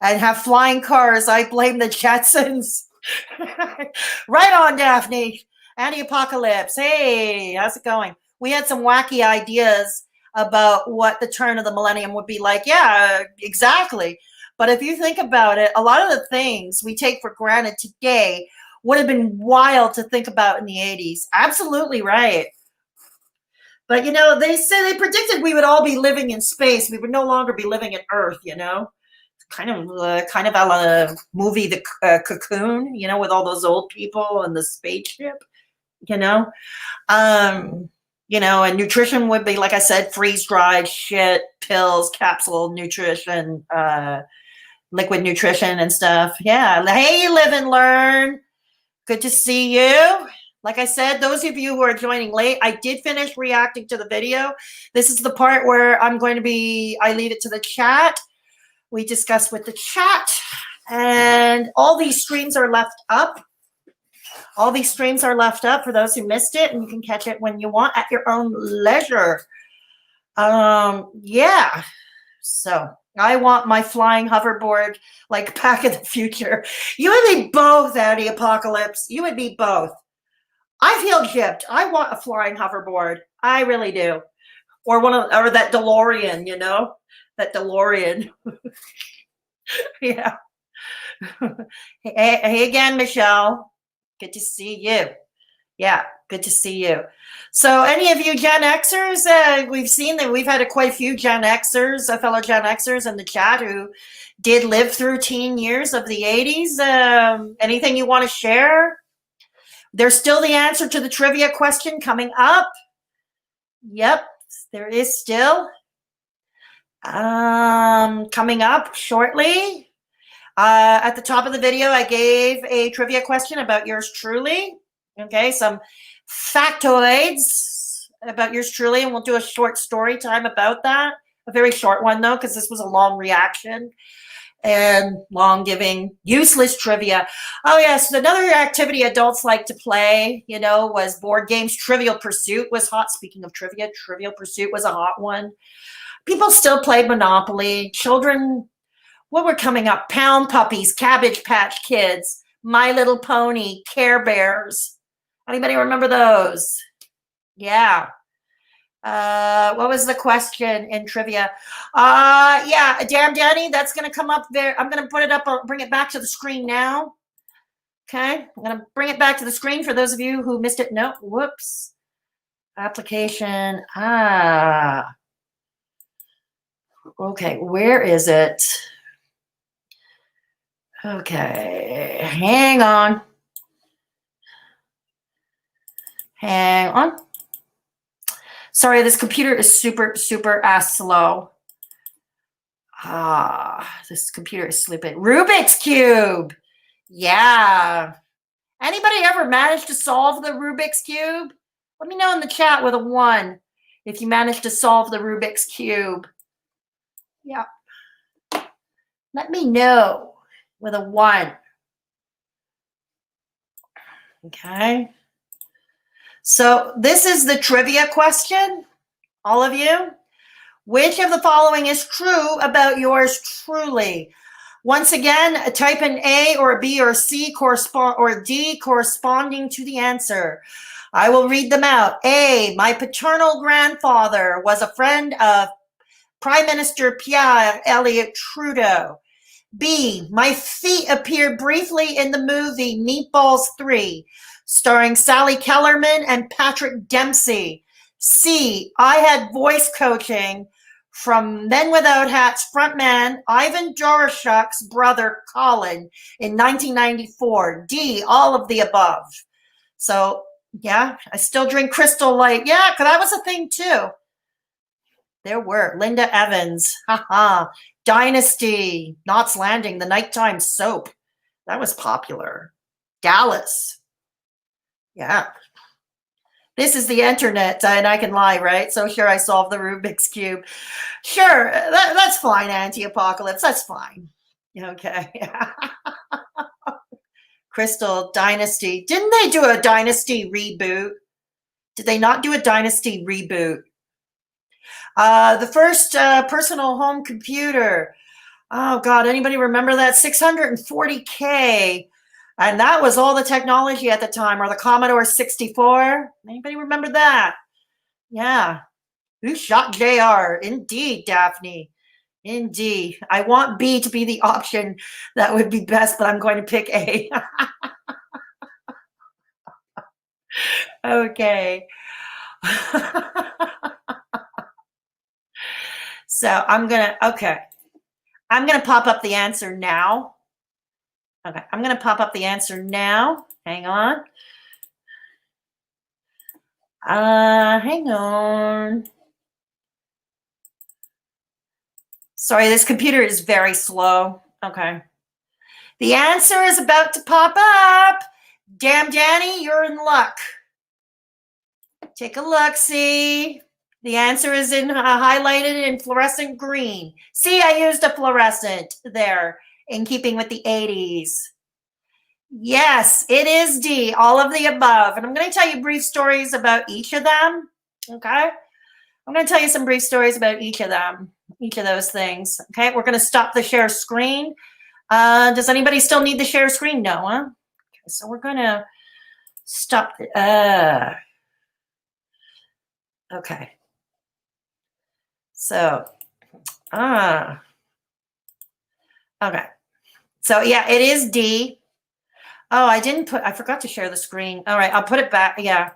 [SPEAKER 1] And have flying cars. I blame the Jetsons. Right on, Daphne. Anti-Apocalypse. Hey, how's it going? We had some wacky ideas about what the turn of the millennium would be like. Yeah, exactly. But if you think about it, a lot of the things we take for granted today would have been wild to think about in the 80s. Absolutely right. But you know, they predicted we would all be living in space. We would no longer be living in Earth. You know, kind of a la movie The Cocoon. You know, with all those old people and the spaceship. You know, you know, and nutrition would be, like I said, freeze dried shit, pills, capsule nutrition, liquid nutrition and stuff. Yeah. Hey, live and learn. Good to see you. Like I said, those of you who are joining late, I did finish reacting to the video. This is the part where I leave it to the chat. We discuss with the chat, and all these streams are left up. All these streams are left up for those who missed it, and you can catch it when you want at your own leisure. Yeah. So I want my flying hoverboard like Back in the Future. You and me both, Andy Apocalypse. You and me both. I feel gypped. I want a flying hoverboard. I really do. Or or that DeLorean, you know? That DeLorean. Yeah. Hey again, Michelle. Good to see you. Yeah, good to see you. So any of you Gen Xers, we've seen that we've had quite a few Gen Xers, fellow Gen Xers in the chat who did live through teen years of the 80s. Anything you want to share? There's still the answer to the trivia question coming up. Yep, there is still. Coming up shortly. At the top of the video, I gave a trivia question about yours truly. Okay, some factoids about yours truly, and we'll do a short story time about that. A very short one, though, because this was a long reaction and long giving useless trivia. Oh, yes, another activity adults like to play, you know, was board games. Trivial Pursuit was hot. Speaking of trivia, Trivial Pursuit was a hot one. People still played Monopoly. Children, what were coming up? Pound Puppies, Cabbage Patch Kids, My Little Pony, Care Bears. Anybody remember those? Yeah. What was the question in trivia? Yeah, Damn Danny, that's going to come up there. I'm going to put it up. I'll bring it back to the screen now. Okay, I'm going to bring it back to the screen for those of you who missed it. No, whoops. Application. Okay, where is it? Okay, hang on. Hang on. Sorry, this computer is super ass slow. This computer is sleeping. Rubik's Cube. Yeah. Anybody ever managed to solve the Rubik's Cube? Let me know in the chat with a 1 if you managed to solve the Rubik's Cube. Yeah. Let me know with a 1. Okay. So this is the trivia question, all of you. Which of the following is true about yours truly? Once again, type an A or a B or a C or D corresponding to the answer. I will read them out. A, my paternal grandfather was a friend of Prime Minister Pierre Elliott Trudeau. B, my feet appeared briefly in the movie Meatballs 3, starring Sally Kellerman and Patrick Dempsey. C, I had voice coaching from Men Without Hats frontman Ivan Doroshuk's brother Colin in 1994. D, all of the above. So, yeah, I still drink Crystal Light. Yeah, because that was a thing too. There were. Linda Evans. Haha. Dynasty. Knots Landing. The nighttime soap. That was popular. Dallas. Yeah. This is the internet, and I can lie, right? So sure, I solved the Rubik's Cube. Sure, that's fine, Anti-Apocalypse. That's fine. Okay. Crystal, Dynasty. Didn't they do a Dynasty reboot? Did they not do a Dynasty reboot? The first personal home computer. Oh, God, anybody remember that? 640K. And that was all the technology at the time, or the Commodore 64. Anybody remember that? Yeah. Who shot JR? Indeed, Daphne. Indeed. I want B to be the option that would be best, but I'm going to pick A. Okay. So I'm going to pop up the answer now. Okay, I'm going to pop up the answer now. Hang on. Hang on. Sorry, this computer is very slow. Okay. The answer is about to pop up. Damn, Danny, you're in luck. Take a look, see? The answer is highlighted in fluorescent green. See, I used a fluorescent there in keeping with the 80s. Yes, it is D, all of the above. And I'm going to tell you brief stories about each of them. Okay? I'm going to tell you some brief stories about each of them, each of those things. Okay? We're going to stop the share screen. Does anybody still need the share screen? No, huh? Okay, so we're going to stop. Okay. So, okay. So, yeah, it is D. Oh, I forgot to share the screen. All right, I'll put it back. Yeah.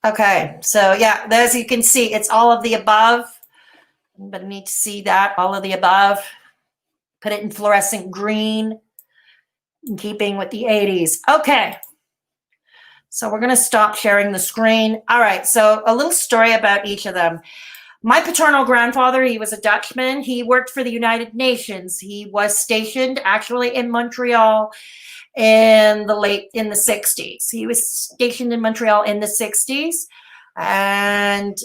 [SPEAKER 1] Okay, so yeah, as you can see, it's all of the above. But I need to see that, all of the above. Put it in fluorescent green, in keeping with the 80s. Okay, so we're going to stop sharing the screen. All right, so a little story about each of them. My paternal grandfather, he was a Dutchman. He worked for the United Nations. He was stationed actually in Montreal in the 60s. He was stationed in Montreal in the 60s. And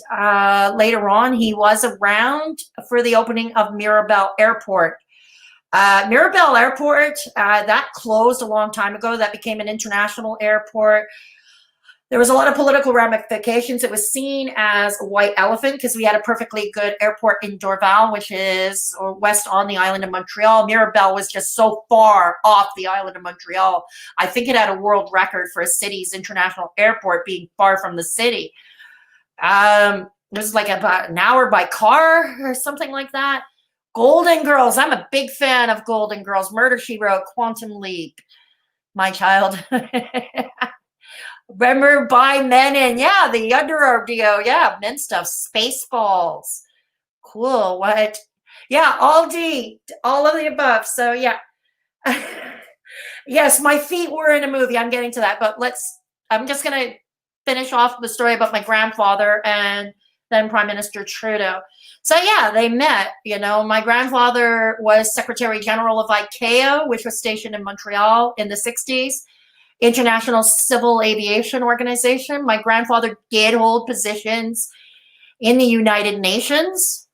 [SPEAKER 1] later on, he was around for the opening of Mirabel Airport. Mirabel Airport, that closed a long time ago. That became an international airport. There was a lot of political ramifications. It was seen as a white elephant because we had a perfectly good airport in Dorval, which is west on the island of Montreal. Mirabel was just so far off the island of Montreal. I think it had a world record for a city's international airport being far from the city. It was like about an hour by car or something like that. Golden Girls. I'm a big fan of Golden Girls. Murder, She Wrote, Quantum Leap. My child. Remember by Men and yeah, the Underarm, yeah, men stuff, Spaceballs. Cool. What? Yeah, all D, all of the above. So yeah. Yes, my feet were in a movie. I'm getting to that, but I'm just gonna finish off the story about my grandfather and then Prime Minister Trudeau. So yeah, they met. My grandfather was Secretary General of ICAO, which was stationed in Montreal in the 60s. International Civil Aviation Organization. My grandfather did hold positions in the United Nations.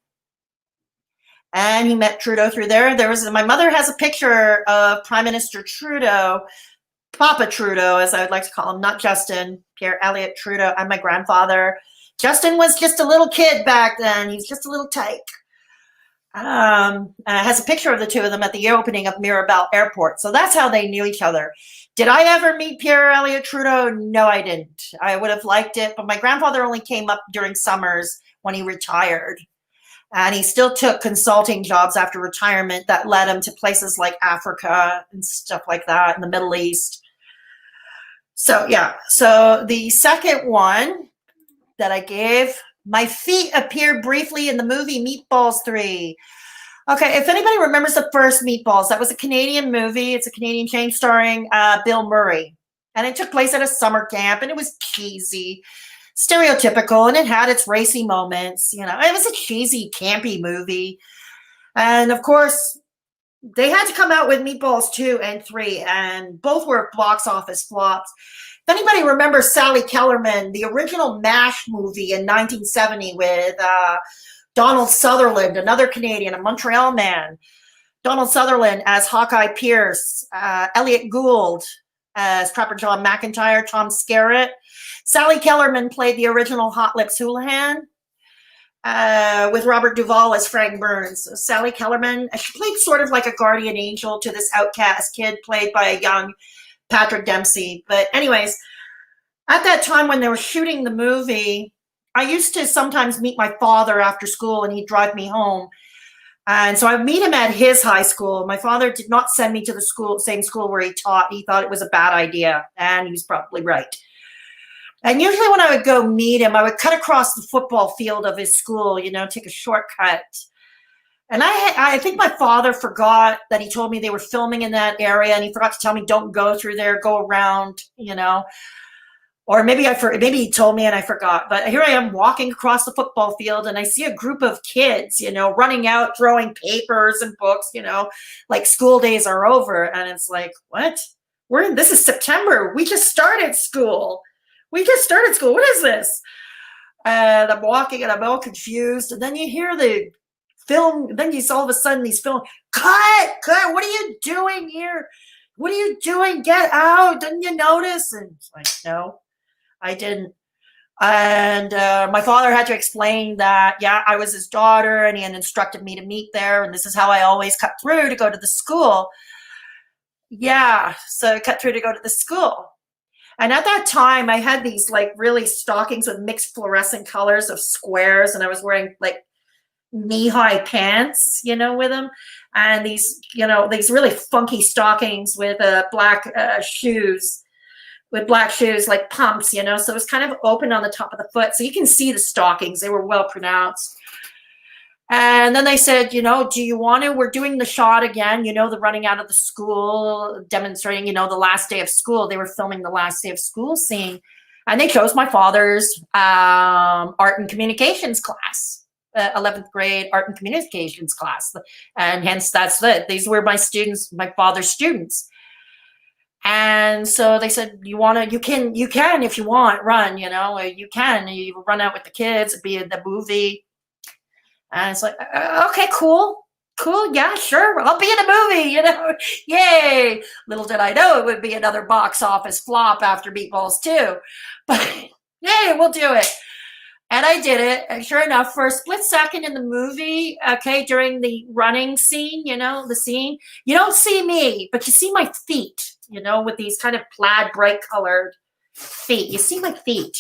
[SPEAKER 1] And he met Trudeau through there. My mother has a picture of Prime Minister Trudeau, Papa Trudeau, as I would like to call him, not Justin, Pierre Elliott Trudeau, and my grandfather. Justin was just a little kid back then. He was just a little tyke. Has a picture of the two of them at the opening of Mirabel Airport. So that's how they knew each other. Did I ever meet Pierre Elliott Trudeau? No, I didn't. I would have liked it, but my grandfather only came up during summers when he retired. And he still took consulting jobs after retirement that led him to places like Africa and stuff like that in the Middle East. So yeah, so the second one that I gave, my feet appeared briefly in the movie Meatballs 3. Okay, if anybody remembers the first Meatballs, that was a Canadian movie. It's a Canadian chain starring Bill Murray. And it took place at a summer camp, and it was cheesy, stereotypical, and it had its racy moments. It was a cheesy, campy movie. And, of course, they had to come out with Meatballs 2 and 3, and both were box office flops. If anybody remembers Sally Kellerman, the original MASH movie in 1970 with Donald Sutherland, another Canadian, a Montreal man. Donald Sutherland as Hawkeye Pierce, Elliot Gould as Trapper John McIntyre, Tom Skerritt. Sally Kellerman played the original Hot Lips Houlihan with Robert Duvall as Frank Burns. So Sally Kellerman, she played sort of like a guardian angel to this outcast kid played by a young Patrick Dempsey. But anyways, at that time when they were shooting the movie, I used to sometimes meet my father after school and he'd drive me home. And so I meet him at his high school. My father did not send me to the same school where he taught. He thought it was a bad idea, and he was probably right. And usually when I would go meet him, I would cut across the football field of his school, take a shortcut. And I think my father forgot that he told me they were filming in that area, and he forgot to tell me, don't go through there, go around, Or maybe he told me and I forgot. But here I am walking across the football field, and I see a group of kids, running out, throwing papers and books, like school days are over. And it's like, what? This is September. We just started school. What is this? And I'm walking and I'm all confused. And then you hear the film. Then you all of a sudden these film, cut. What are you doing here? What are you doing? Get out. Didn't you notice? And it's like, no, I didn't. And my father had to explain that, yeah, I was his daughter, and he had instructed me to meet there. And this is how I always cut through to go to the school. Yeah, so I cut through to go to the school. And at that time, I had these like really stockings with mixed fluorescent colors of squares, and I was wearing like knee-high pants, with them, and these really funky stockings with black shoes, like pumps, so it was kind of open on the top of the foot, so you can see the stockings. They were well pronounced. And then they said, do you want to, we're doing the shot again, the running out of the school, demonstrating, the last day of school. They were filming the last day of school scene. And they chose my father's art and communications class, 11th grade art and communications class. And hence that's it. These were my students, my father's students. And so they said, you can, if you want, run, you run out with the kids, be in the movie. And it's like, okay, cool. Yeah, sure. I'll be in a movie, yay. Little did I know it would be another box office flop after Meatballs 2. But yay, we'll do it. And I did it. And sure enough, for a split second in the movie, okay, during the running scene, the scene, you don't see me, but you see my feet, with these kind of plaid, bright colored feet. You see my feet.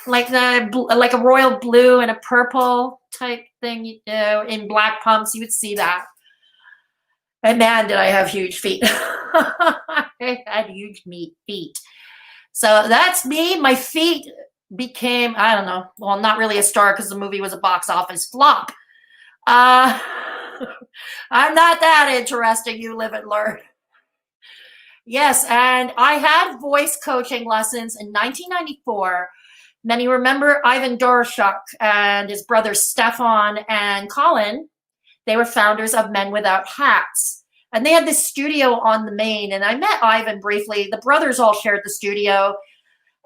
[SPEAKER 1] Like a royal blue and a purple type thing, in black pumps, you would see that. And man, did I have huge feet. I had huge feet. So that's me. My feet became, I don't know, well, not really a star because the movie was a box office flop. I'm not that interesting. You live and learn. Yes, and I had voice coaching lessons in 1994. Then you remember Ivan Dorshuk and his brothers Stefan and Colin. They were founders of Men Without Hats. And they had this studio on the Main. And I met Ivan briefly. The brothers all shared the studio.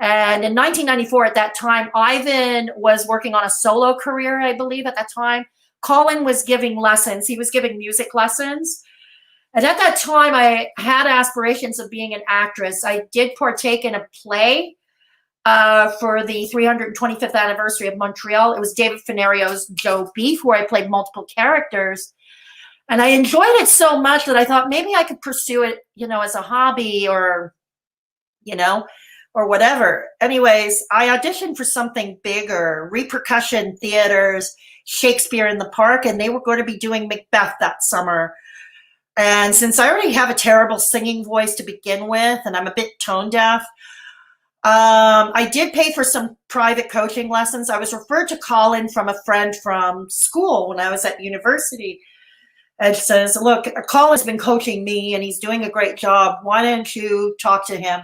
[SPEAKER 1] And in 1994, at that time, Ivan was working on a solo career, I believe, at that time. Colin was giving lessons. He was giving music lessons. And at that time, I had aspirations of being an actress. I did partake in a play for the 325th anniversary of Montreal. It was David Finario's Joe Beef, where I played multiple characters. And I enjoyed it so much that I thought maybe I could pursue it, as a hobby or whatever. Anyways, I auditioned for something bigger, Repercussion Theater's Shakespeare in the Park, and they were going to be doing Macbeth that summer. And since I already have a terrible singing voice to begin with, and I'm a bit tone deaf, I did pay for some private coaching lessons. I was referred to Colin from a friend from school when I was at university. And says, look, Colin's been coaching me and he's doing a great job. Why don't you talk to him?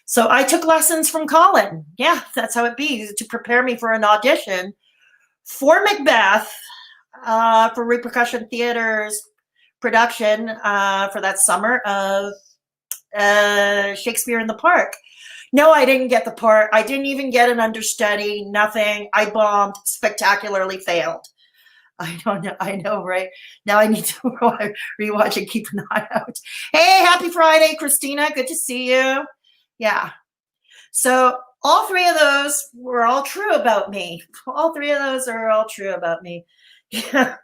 [SPEAKER 1] So I took lessons from Colin. Yeah, that's how it be, to prepare me for an audition for Macbeth, for Repercussion Theater's production for that summer of Shakespeare in the Park. No, I didn't get the part. I didn't even get an understudy, nothing. I bombed, spectacularly failed. I don't know. I know, right? Now I need to rewatch and keep an eye out. Hey, happy Friday, Christina. Good to see you. Yeah. So all three of those were all true about me. All three of those are all true about me. Yeah.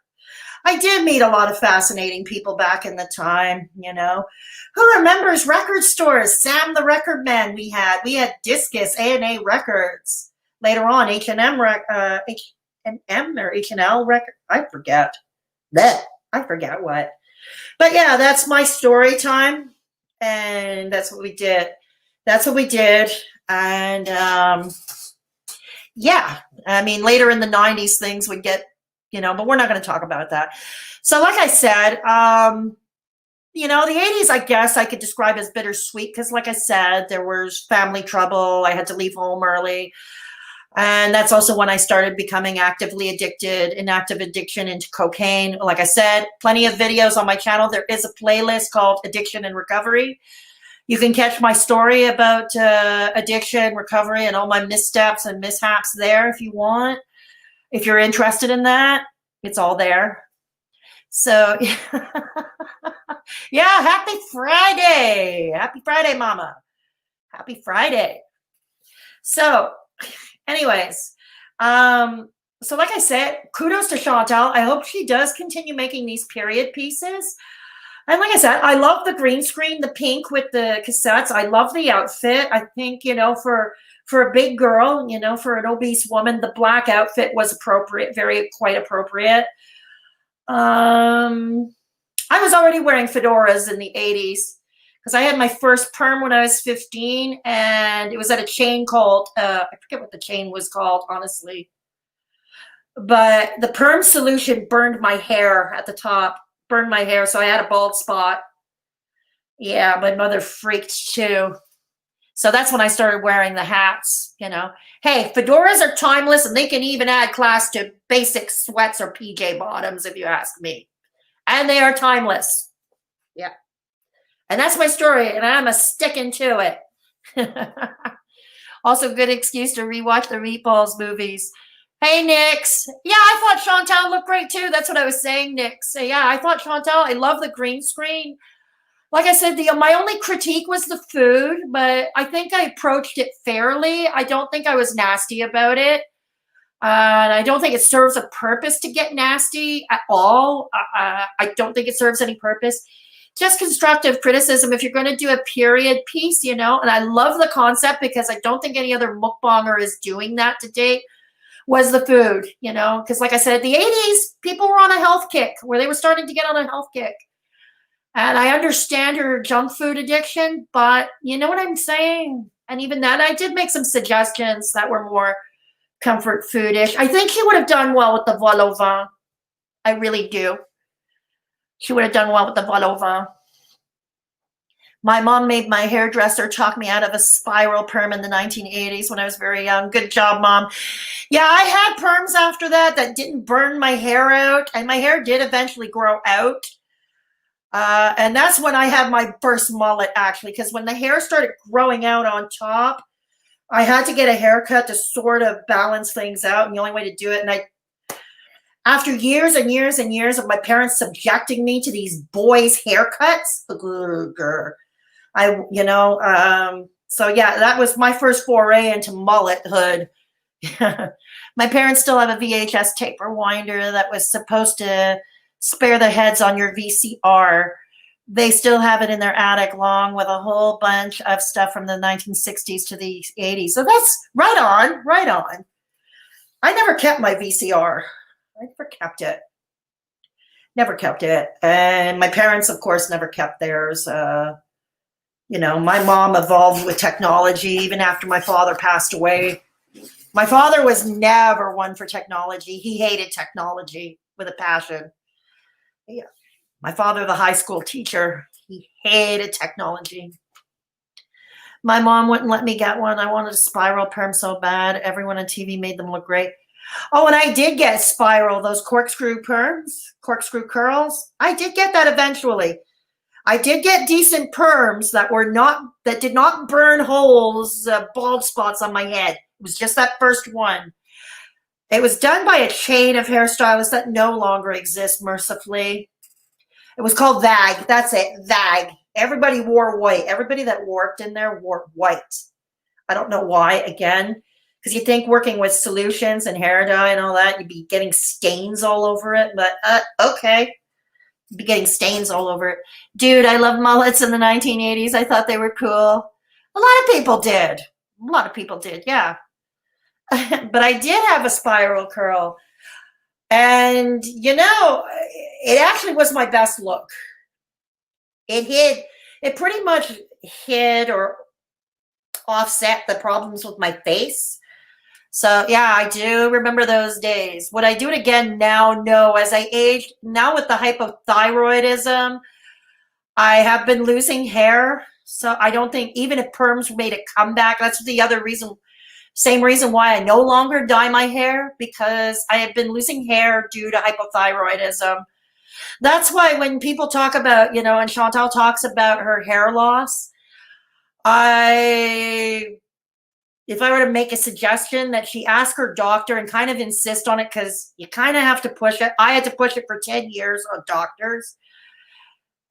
[SPEAKER 1] I did meet a lot of fascinating people back in the time, Who remembers record stores? Sam the Record Man we had Discus, A&A Records. Later on, H&M or H&L record. I forget. that. I forget what. But yeah, that's my story time. And that's what we did. That's what we did. And yeah, I mean, later in the 90s, things would get, but we're not going to talk about that. So like I said, the 80s, I guess I could describe as bittersweet because, like I said, there was family trouble. I had to leave home early. And that's also when I started becoming actively addicted, in active addiction into cocaine. Like I said, plenty of videos on my channel. There is a playlist called Addiction and Recovery. You can catch my story about addiction, recovery, and all my missteps and mishaps there if you want. If you're interested in that, it's all there. So, yeah, happy Friday. Happy Friday, Mama. Happy Friday. So, anyways, so like I said, kudos to Chantal. I hope she does continue making these period pieces. And like I said, I love the green screen, the pink with the cassettes. I love the outfit. I think, for a big girl, for an obese woman, the black outfit was appropriate, quite appropriate. I was already wearing fedoras in the 80s because I had my first perm when I was 15, and it was at a chain called, I forget what the chain was called, honestly. But the perm solution burned my hair at the top, so I had a bald spot. Yeah, my mother freaked too. So that's when I started wearing the hats, Hey, fedoras are timeless, and they can even add class to basic sweats or PJ bottoms, if you ask me. And they are timeless. Yeah. And that's my story, and I'm sticking to it. Also, good excuse to rewatch the Meatballs movies. Hey, Nix. Yeah, I thought Chantal looked great, too. That's what I was saying, Nix. So, yeah, I thought Chantal, I love the green screen. Like I said, my only critique was the food, but I think I approached it fairly. I don't think I was nasty about it. And I don't think it serves a purpose to get nasty at all. I don't think it serves any purpose. Just constructive criticism if you're going to do a period piece, And I love the concept because I don't think any other mukbanger is doing that to date, was the food, Because like I said, the 80s, people were on a health kick where they were starting to get on a health kick. And I understand her junk food addiction, but you know what I'm saying? And even then, I did make some suggestions that were more comfort foodish. I think she would have done well with the voile au vent. I really do. She would have done well with the voile au vent. My mom made my hairdresser talk me out of a spiral perm in the 1980s when I was very young. Good job, Mom. Yeah, I had perms after that didn't burn my hair out, and my hair did eventually grow out. And that's when I had my first mullet, actually, because when the hair started growing out on top, I had to get a haircut to sort of balance things out, and the only way to do it, and after years and years and years of my parents subjecting me to these boys' haircuts, so yeah, that was my first foray into mullethood. My parents still have a VHS tape rewinder that was supposed to spare the heads on your VCR. They still have it in their attic, along with a whole bunch of stuff from the 1960s to the 80s. So that's right on. I never kept my VCR. I never kept it. And my parents, of course, never kept theirs. My mom evolved with technology even after my father passed away. My father was never one for technology. He hated technology with a passion. Yeah. My father, the high school teacher, he hated technology. My mom wouldn't let me get one. I wanted a spiral perm so bad. Everyone on TV made them look great. Oh, and I did get spiral, those corkscrew perms, corkscrew curls. I did get that eventually. I did get decent perms that did not burn holes, bald spots on my head. It was just that first one. It was done by a chain of hairstylists that no longer exists, mercifully. It was called VAG. That's it, VAG. Everybody wore white. Everybody that worked in there wore white. I don't know why, again, because you think working with solutions and hair dye and all that, you'd be getting stains all over it, but okay. You'd be getting stains all over it. Dude, I love mullets in the 1980s. I thought they were cool. A lot of people did, yeah. But I did have a spiral curl. And, you know, it actually was my best look. It pretty much hid or offset the problems with my face. So yeah, I do remember those days. Would I do it again now? No. As I aged, now with the hypothyroidism, I have been losing hair. So I don't think, even if perms made a comeback, that's the other reason, same reason why I no longer dye my hair, because I have been losing hair due to hypothyroidism. That's why when people talk about, you know, and Chantal talks about her hair loss, if I were to make a suggestion, that she ask her doctor and kind of insist on it, because you kind of have to push it. I had to push it for 10 years on doctors.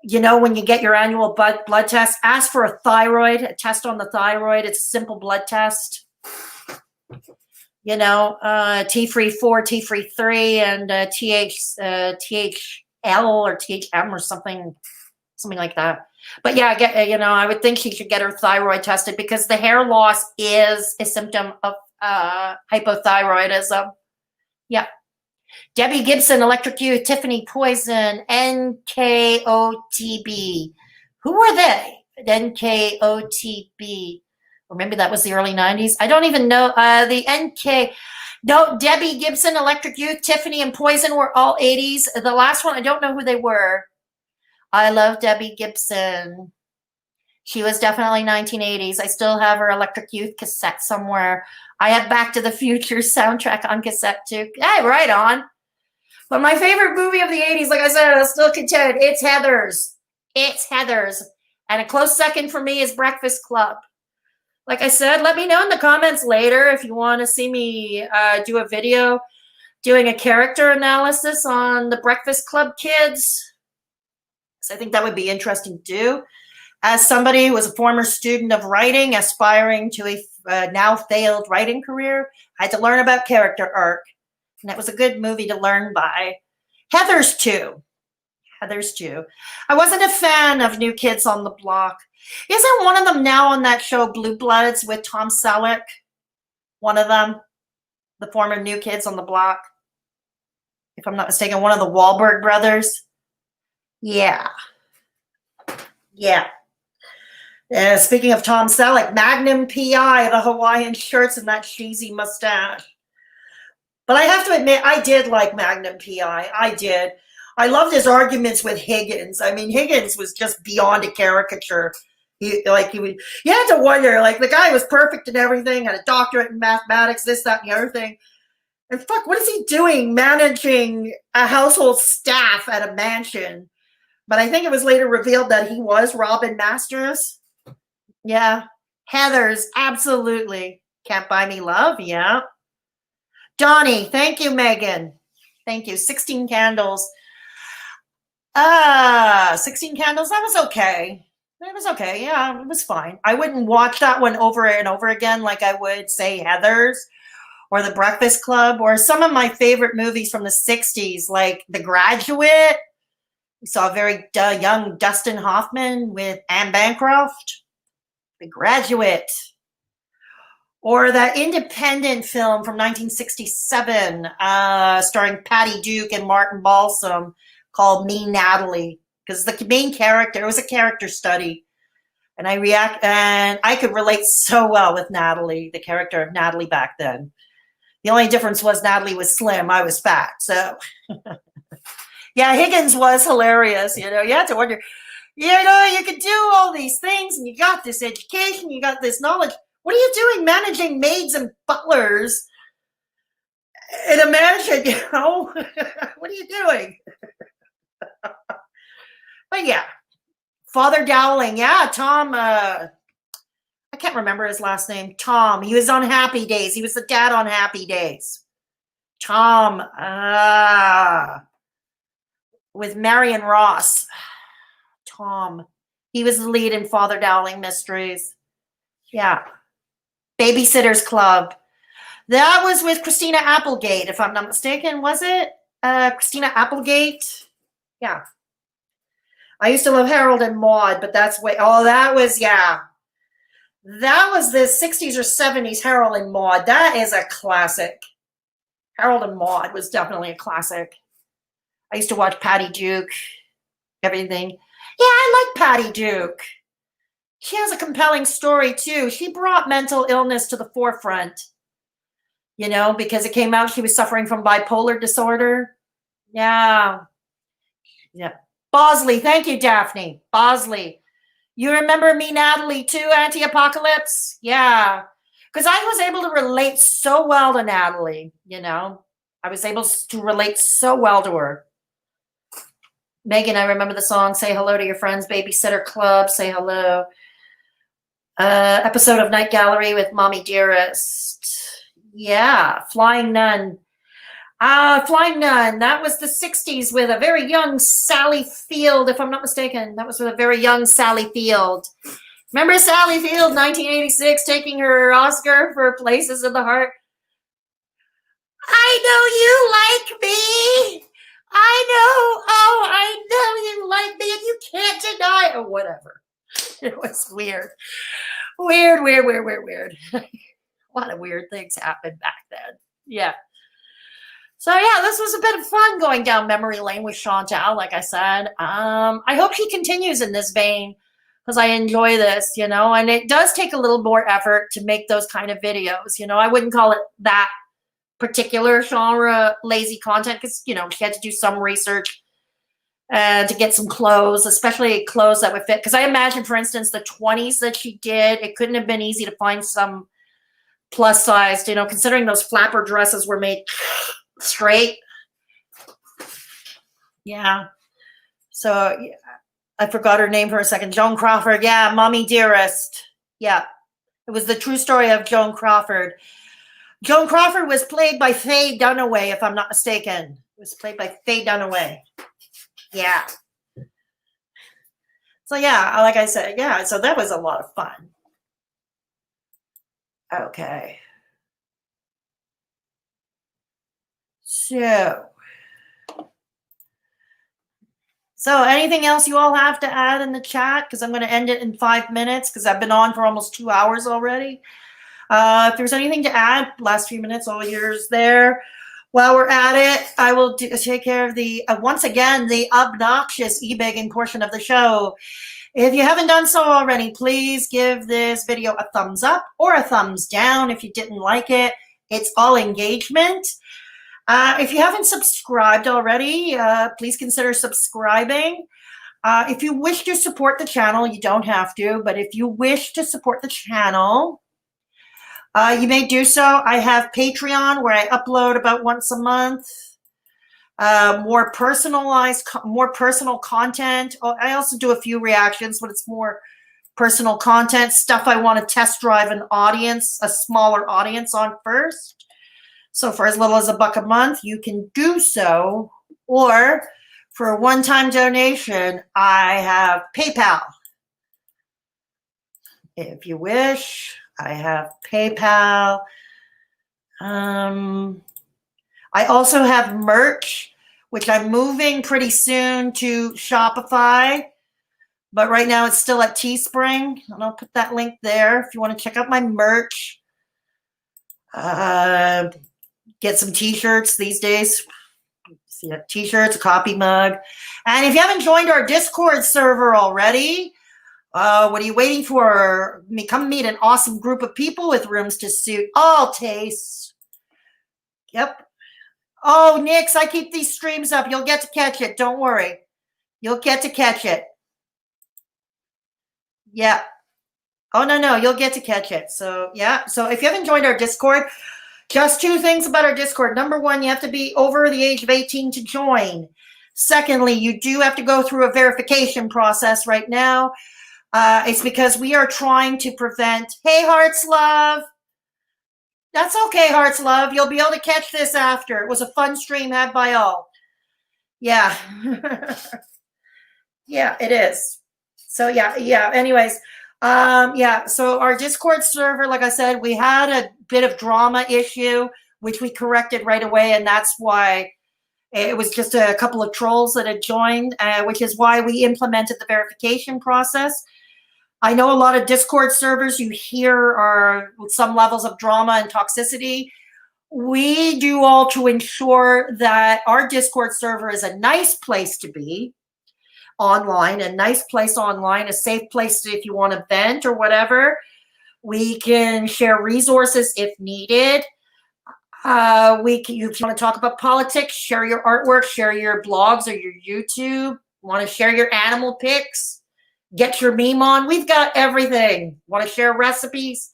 [SPEAKER 1] You know, when you get your annual blood test, ask for a test on the thyroid. It's a simple blood test. You know, T3-4, T3-3, and THL or THM or something like that. But yeah, you know, I would think she should get her thyroid tested, because the hair loss is a symptom of hypothyroidism. Yeah. Debbie Gibson, Electrocute, Tiffany Poison, NKOTB. Who were they? NKOTB. Or maybe that was the early 90s. I don't even know. The NK. No, Debbie Gibson, Electric Youth, Tiffany, and Poison were all 80s. The last one, I don't know who they were. I love Debbie Gibson. She was definitely 1980s. I still have her Electric Youth cassette somewhere. I have Back to the Future soundtrack on cassette too. Hey, right on. But my favorite movie of the 80s, like I said, I still contend, it's Heathers. It's Heathers. And a close second for me is Breakfast Club. Like I said, let me know in the comments later if you want to see me do a video doing a character analysis on the Breakfast Club kids. So I think that would be interesting to do. As somebody who was a former student of writing, aspiring to a now failed writing career, I had to learn about character arc. And that was a good movie to learn by. Heathers too. Heathers too. I wasn't a fan of New Kids on the Block. Isn't one of them now on that show Blue Bloods with Tom Selleck? One of them, the former New Kids on the Block. If I'm not mistaken, one of the Wahlberg brothers. Yeah. Yeah. Speaking of Tom Selleck, Magnum PI, the Hawaiian shirts and that cheesy mustache. But I have to admit, I did like Magnum PI. I did. I loved his arguments with Higgins. I mean, Higgins was just beyond a caricature. You had to wonder, like, the guy was perfect in everything, had a doctorate in mathematics, this, that, and the other thing. And fuck, what is he doing managing a household staff at a mansion? But I think it was later revealed that he was Robin Masters. Yeah. Heathers, absolutely. Can't Buy Me Love, yeah. Donnie, thank you, Megan. Thank you. 16 Candles. 16 Candles, that was okay. It was okay. Yeah, it was fine. I wouldn't watch that one over and over again like I would, say, Heathers or The Breakfast Club or some of my favorite movies from the 60s, like The Graduate. We saw a very young Dustin Hoffman with Anne Bancroft. The Graduate. Or that independent film from 1967 starring Patty Duke and Martin Balsam called Me, Natalie. Because the main character, it was a character study. And I could relate so well with Natalie, the character of Natalie back then. The only difference was Natalie was slim, I was fat. So, yeah, Higgins was hilarious. You know, you had to wonder, you know, you could do all these things and you got this education, you got this knowledge. What are you doing managing maids and butlers in a mansion, you know? What are you doing? But yeah, Father Dowling. Yeah, Tom, I can't remember his last name. Tom. He was on Happy Days. He was the dad on Happy Days. Tom, with Marion Ross. Tom. He was the lead in Father Dowling Mysteries. Yeah. Babysitter's Club. That was with Christina Applegate, if I'm not mistaken. Was it? Christina Applegate? Yeah. I used to love Harold and Maude, but that's way. Oh, that was, yeah. That was the 60s or 70s Harold and Maude. That is a classic. Harold and Maude was definitely a classic. I used to watch Patty Duke, everything. Yeah, I like Patty Duke. She has a compelling story too. She brought mental illness to the forefront, you know, because it came out she was suffering from bipolar disorder. Yeah. Yeah. Bosley, thank you, Daphne. Bosley. You remember me, Natalie, too, Anti-Apocalypse? Yeah. Because I was able to relate so well to Natalie, you know. I was able to relate so well to her. Megan, I remember the song, Say Hello to Your Friends, Babysitter Club, Say Hello. Episode of Night Gallery with Mommy Dearest. Yeah, Flying Nun. Flying Nun. That was the 60s with a very young Sally Field, if I'm not mistaken. That was with a very young Sally Field. Remember Sally Field, 1986, taking her Oscar for Places in the Heart? I know you like me. I know. Oh, I know you like me and you can't deny it. Or whatever. It was weird. Weird. A lot of weird things happened back then. Yeah. So yeah, this was a bit of fun going down memory lane with Chantal, like I said. I hope she continues in this vein because I enjoy this, you know, and it does take a little more effort to make those kind of videos. You know, I wouldn't call it that particular genre lazy content because, you know, she had to do some research to get some clothes, especially clothes that would fit. Because I imagine, for instance, the 20s that she did, it couldn't have been easy to find some plus sized, you know, considering those flapper dresses were made straight. Yeah. So yeah, I forgot her name for a second. Joan Crawford. Yeah. Mommy Dearest. Yeah. It was the true story of Joan Crawford. Joan Crawford was played by Faye Dunaway, if I'm not mistaken. It was played by Faye Dunaway. Yeah. So yeah, like I said, yeah, so that was a lot of fun. Okay. So anything else you all have to add in the chat? Because I'm going to end it in 5 minutes because I've been on for almost 2 hours already. If there's anything to add, last few minutes, all yours there. While we're at it, I will take care of the, once again, the obnoxious e-begging portion of the show. If you haven't done so already, please give this video a thumbs up or a thumbs down if you didn't like it. It's all engagement. If you haven't subscribed already, please consider subscribing. If you wish to support the channel, you don't have to, but if you wish to support the channel, you may do so. I have Patreon where I upload about once a month. More personalized, more personal content. I also do a few reactions, but it's more personal content, stuff I want to test drive an audience, a smaller audience on first. So for as little as $1 a month, you can do so. Or for a one-time donation, I have PayPal. If you wish, I have PayPal. I also have merch, which I'm moving pretty soon to Shopify. But right now it's still at Teespring. And I'll put that link there if you want to check out my merch. Get some t-shirts these days. See t-shirts, a coffee mug. And if you haven't joined our Discord server already, what are you waiting for? Come meet an awesome group of people with rooms to suit all tastes. Yep. Oh, Nix, I keep these streams up. You'll get to catch it. Don't worry. You'll get to catch it. Yeah. Oh, no, you'll get to catch it. So, yeah. So if you haven't joined our Discord, just 2 things about our Discord. Number 1, you have to be over the age of 18 to join. Secondly, you do have to go through a verification process right now. It's because we are trying to prevent, hey, Hearts Love. That's okay, Hearts Love. You'll be able to catch this after. It was a fun stream had by all. Yeah. Yeah, it is. So, yeah. Anyways, yeah, so our Discord server, like I said, we had a bit of drama issue, which we corrected right away, and that's why it was just a couple of trolls that had joined, which is why we implemented the verification process. I know a lot of Discord servers you hear are with some levels of drama and toxicity. we do all to ensure that our Discord server is a nice place to be online, a nice place online, a safe place if you want to vent or whatever. We can share resources if needed. If you want to talk about politics, share your artwork, share your blogs or your YouTube. Want to share your animal pics, get your meme on. We've got everything. Want to share recipes?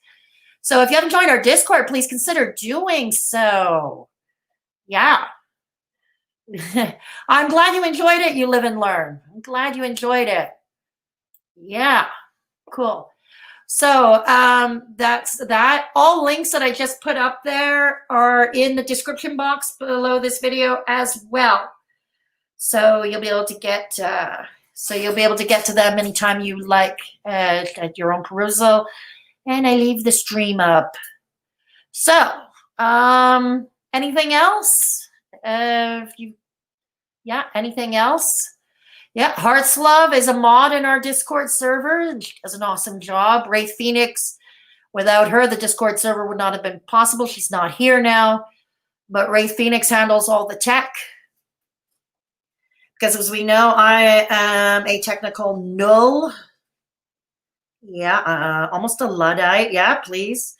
[SPEAKER 1] So if you haven't joined our Discord, please consider doing so. Yeah. I'm glad you enjoyed it, you live and learn. I'm glad you enjoyed it. Yeah, cool. So that's that. All links that I just put up there are in the description box below this video as well. So you'll be able to get to them anytime you like at your own perusal. And I leave the stream up. So anything else? Anything else? Yeah, Hearts Love is a mod in our Discord server. She does an awesome job. Wraith Phoenix, without her, the Discord server would not have been possible. She's not here now, but Wraith Phoenix handles all the tech. Because as we know, I am a technical null. Yeah, almost a Luddite. Yeah, please.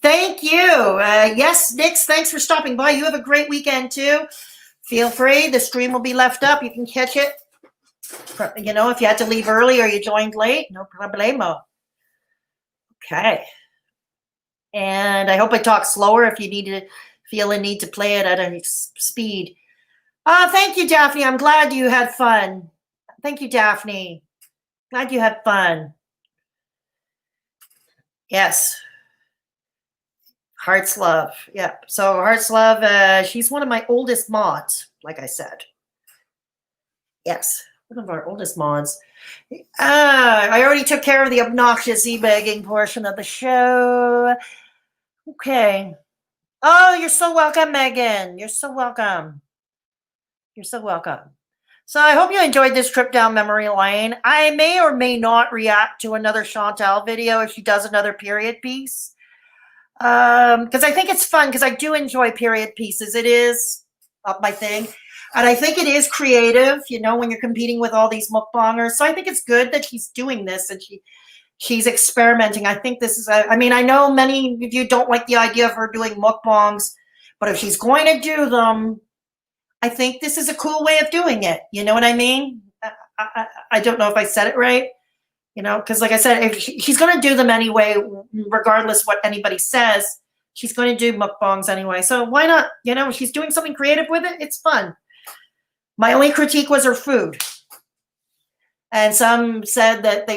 [SPEAKER 1] Thank you. Yes, Nix, thanks for stopping by. You have a great weekend too. Feel free. The stream will be left up. You can catch it. You know, if you had to leave early or you joined late, no problemo. Okay. And I hope I talk slower if you feel a need to play it at a speed. Thank you, Daphne. I'm glad you had fun. Thank you, Daphne. Glad you had fun. Yes. Hearts Love. Yeah. So Hearts Love, she's one of my oldest mods, like I said. Yes. One of our oldest mods. I already took care of the obnoxious e-begging portion of the show. Okay. Oh, you're so welcome, Megan. You're so welcome. You're so welcome. So I hope you enjoyed this trip down memory lane. I may or may not react to another Chantal video if she does another period piece. Because I think it's fun, because I do enjoy period pieces. It is up my thing. And I think it is creative, you know, when you're competing with all these mukbangers. So I think it's good that she's doing this and she's experimenting. I think this is, I mean, I know many of you don't like the idea of her doing mukbangs, but if she's going to do them, I think this is a cool way of doing it. You know what I mean? I don't know if I said it right. You know, because like I said, if she's going to do them anyway, regardless what anybody says, she's going to do mukbangs anyway. So why not? You know, she's doing something creative with it. It's fun. My only critique was her food. And some said that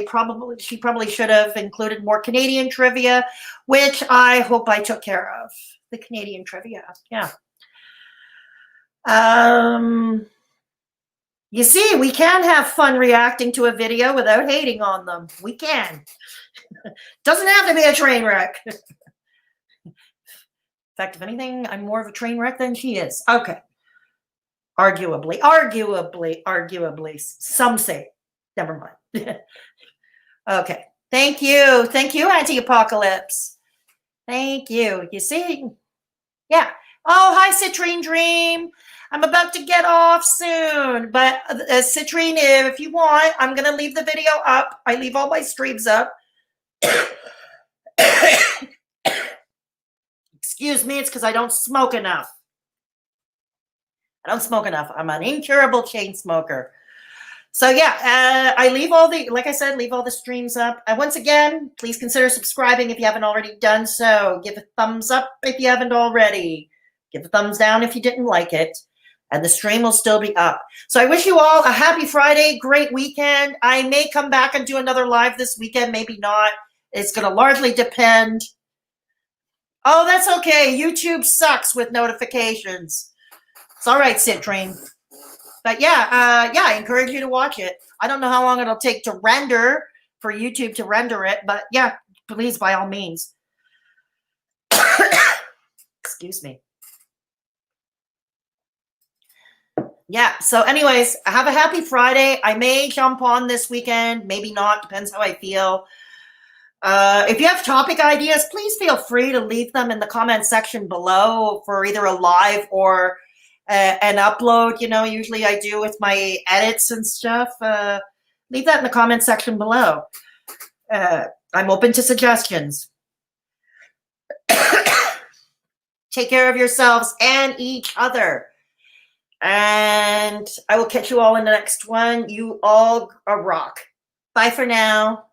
[SPEAKER 1] she probably should have included more Canadian trivia, which I hope I took care of. The Canadian trivia. Yeah. You see, we can have fun reacting to a video without hating on them. We can. Doesn't have to be a train wreck. In fact, if anything, I'm more of a train wreck than she is. Okay. Arguably. Some say. Never mind. Okay. Thank you. Thank you, Anti-Apocalypse. Thank you. You see? Yeah. Oh, hi, Citrine Dream. I'm about to get off soon, but Citrine, if you want, I'm going to leave the video up. I leave all my streams up. Excuse me, it's because I don't smoke enough. I'm an incurable chain smoker. So yeah, I leave all the, like I said, leave all the streams up. And once again, please consider subscribing if you haven't already done so. Give a thumbs up if you haven't already. Give a thumbs down if you didn't like it. And the stream will still be up. So I wish you all a happy Friday, great weekend. I may come back and do another live this weekend, maybe not. It's going to largely depend. Oh, that's okay. YouTube sucks with notifications. It's all right, Citrine. But yeah, I encourage you to watch it. I don't know how long it'll take to render, for YouTube to render it, but yeah, please, by all means. Excuse me. Yeah, so anyways, have a happy Friday. I may jump on this weekend, maybe not, depends how I feel. If you have topic ideas, please feel free to leave them in the comment section below for either a live or an upload. You know, usually I do with my edits and stuff. Leave that in the comment section below. I'm open to suggestions. Take care of yourselves and each other. And I will catch you all in the next one. You all are rock. Bye for now.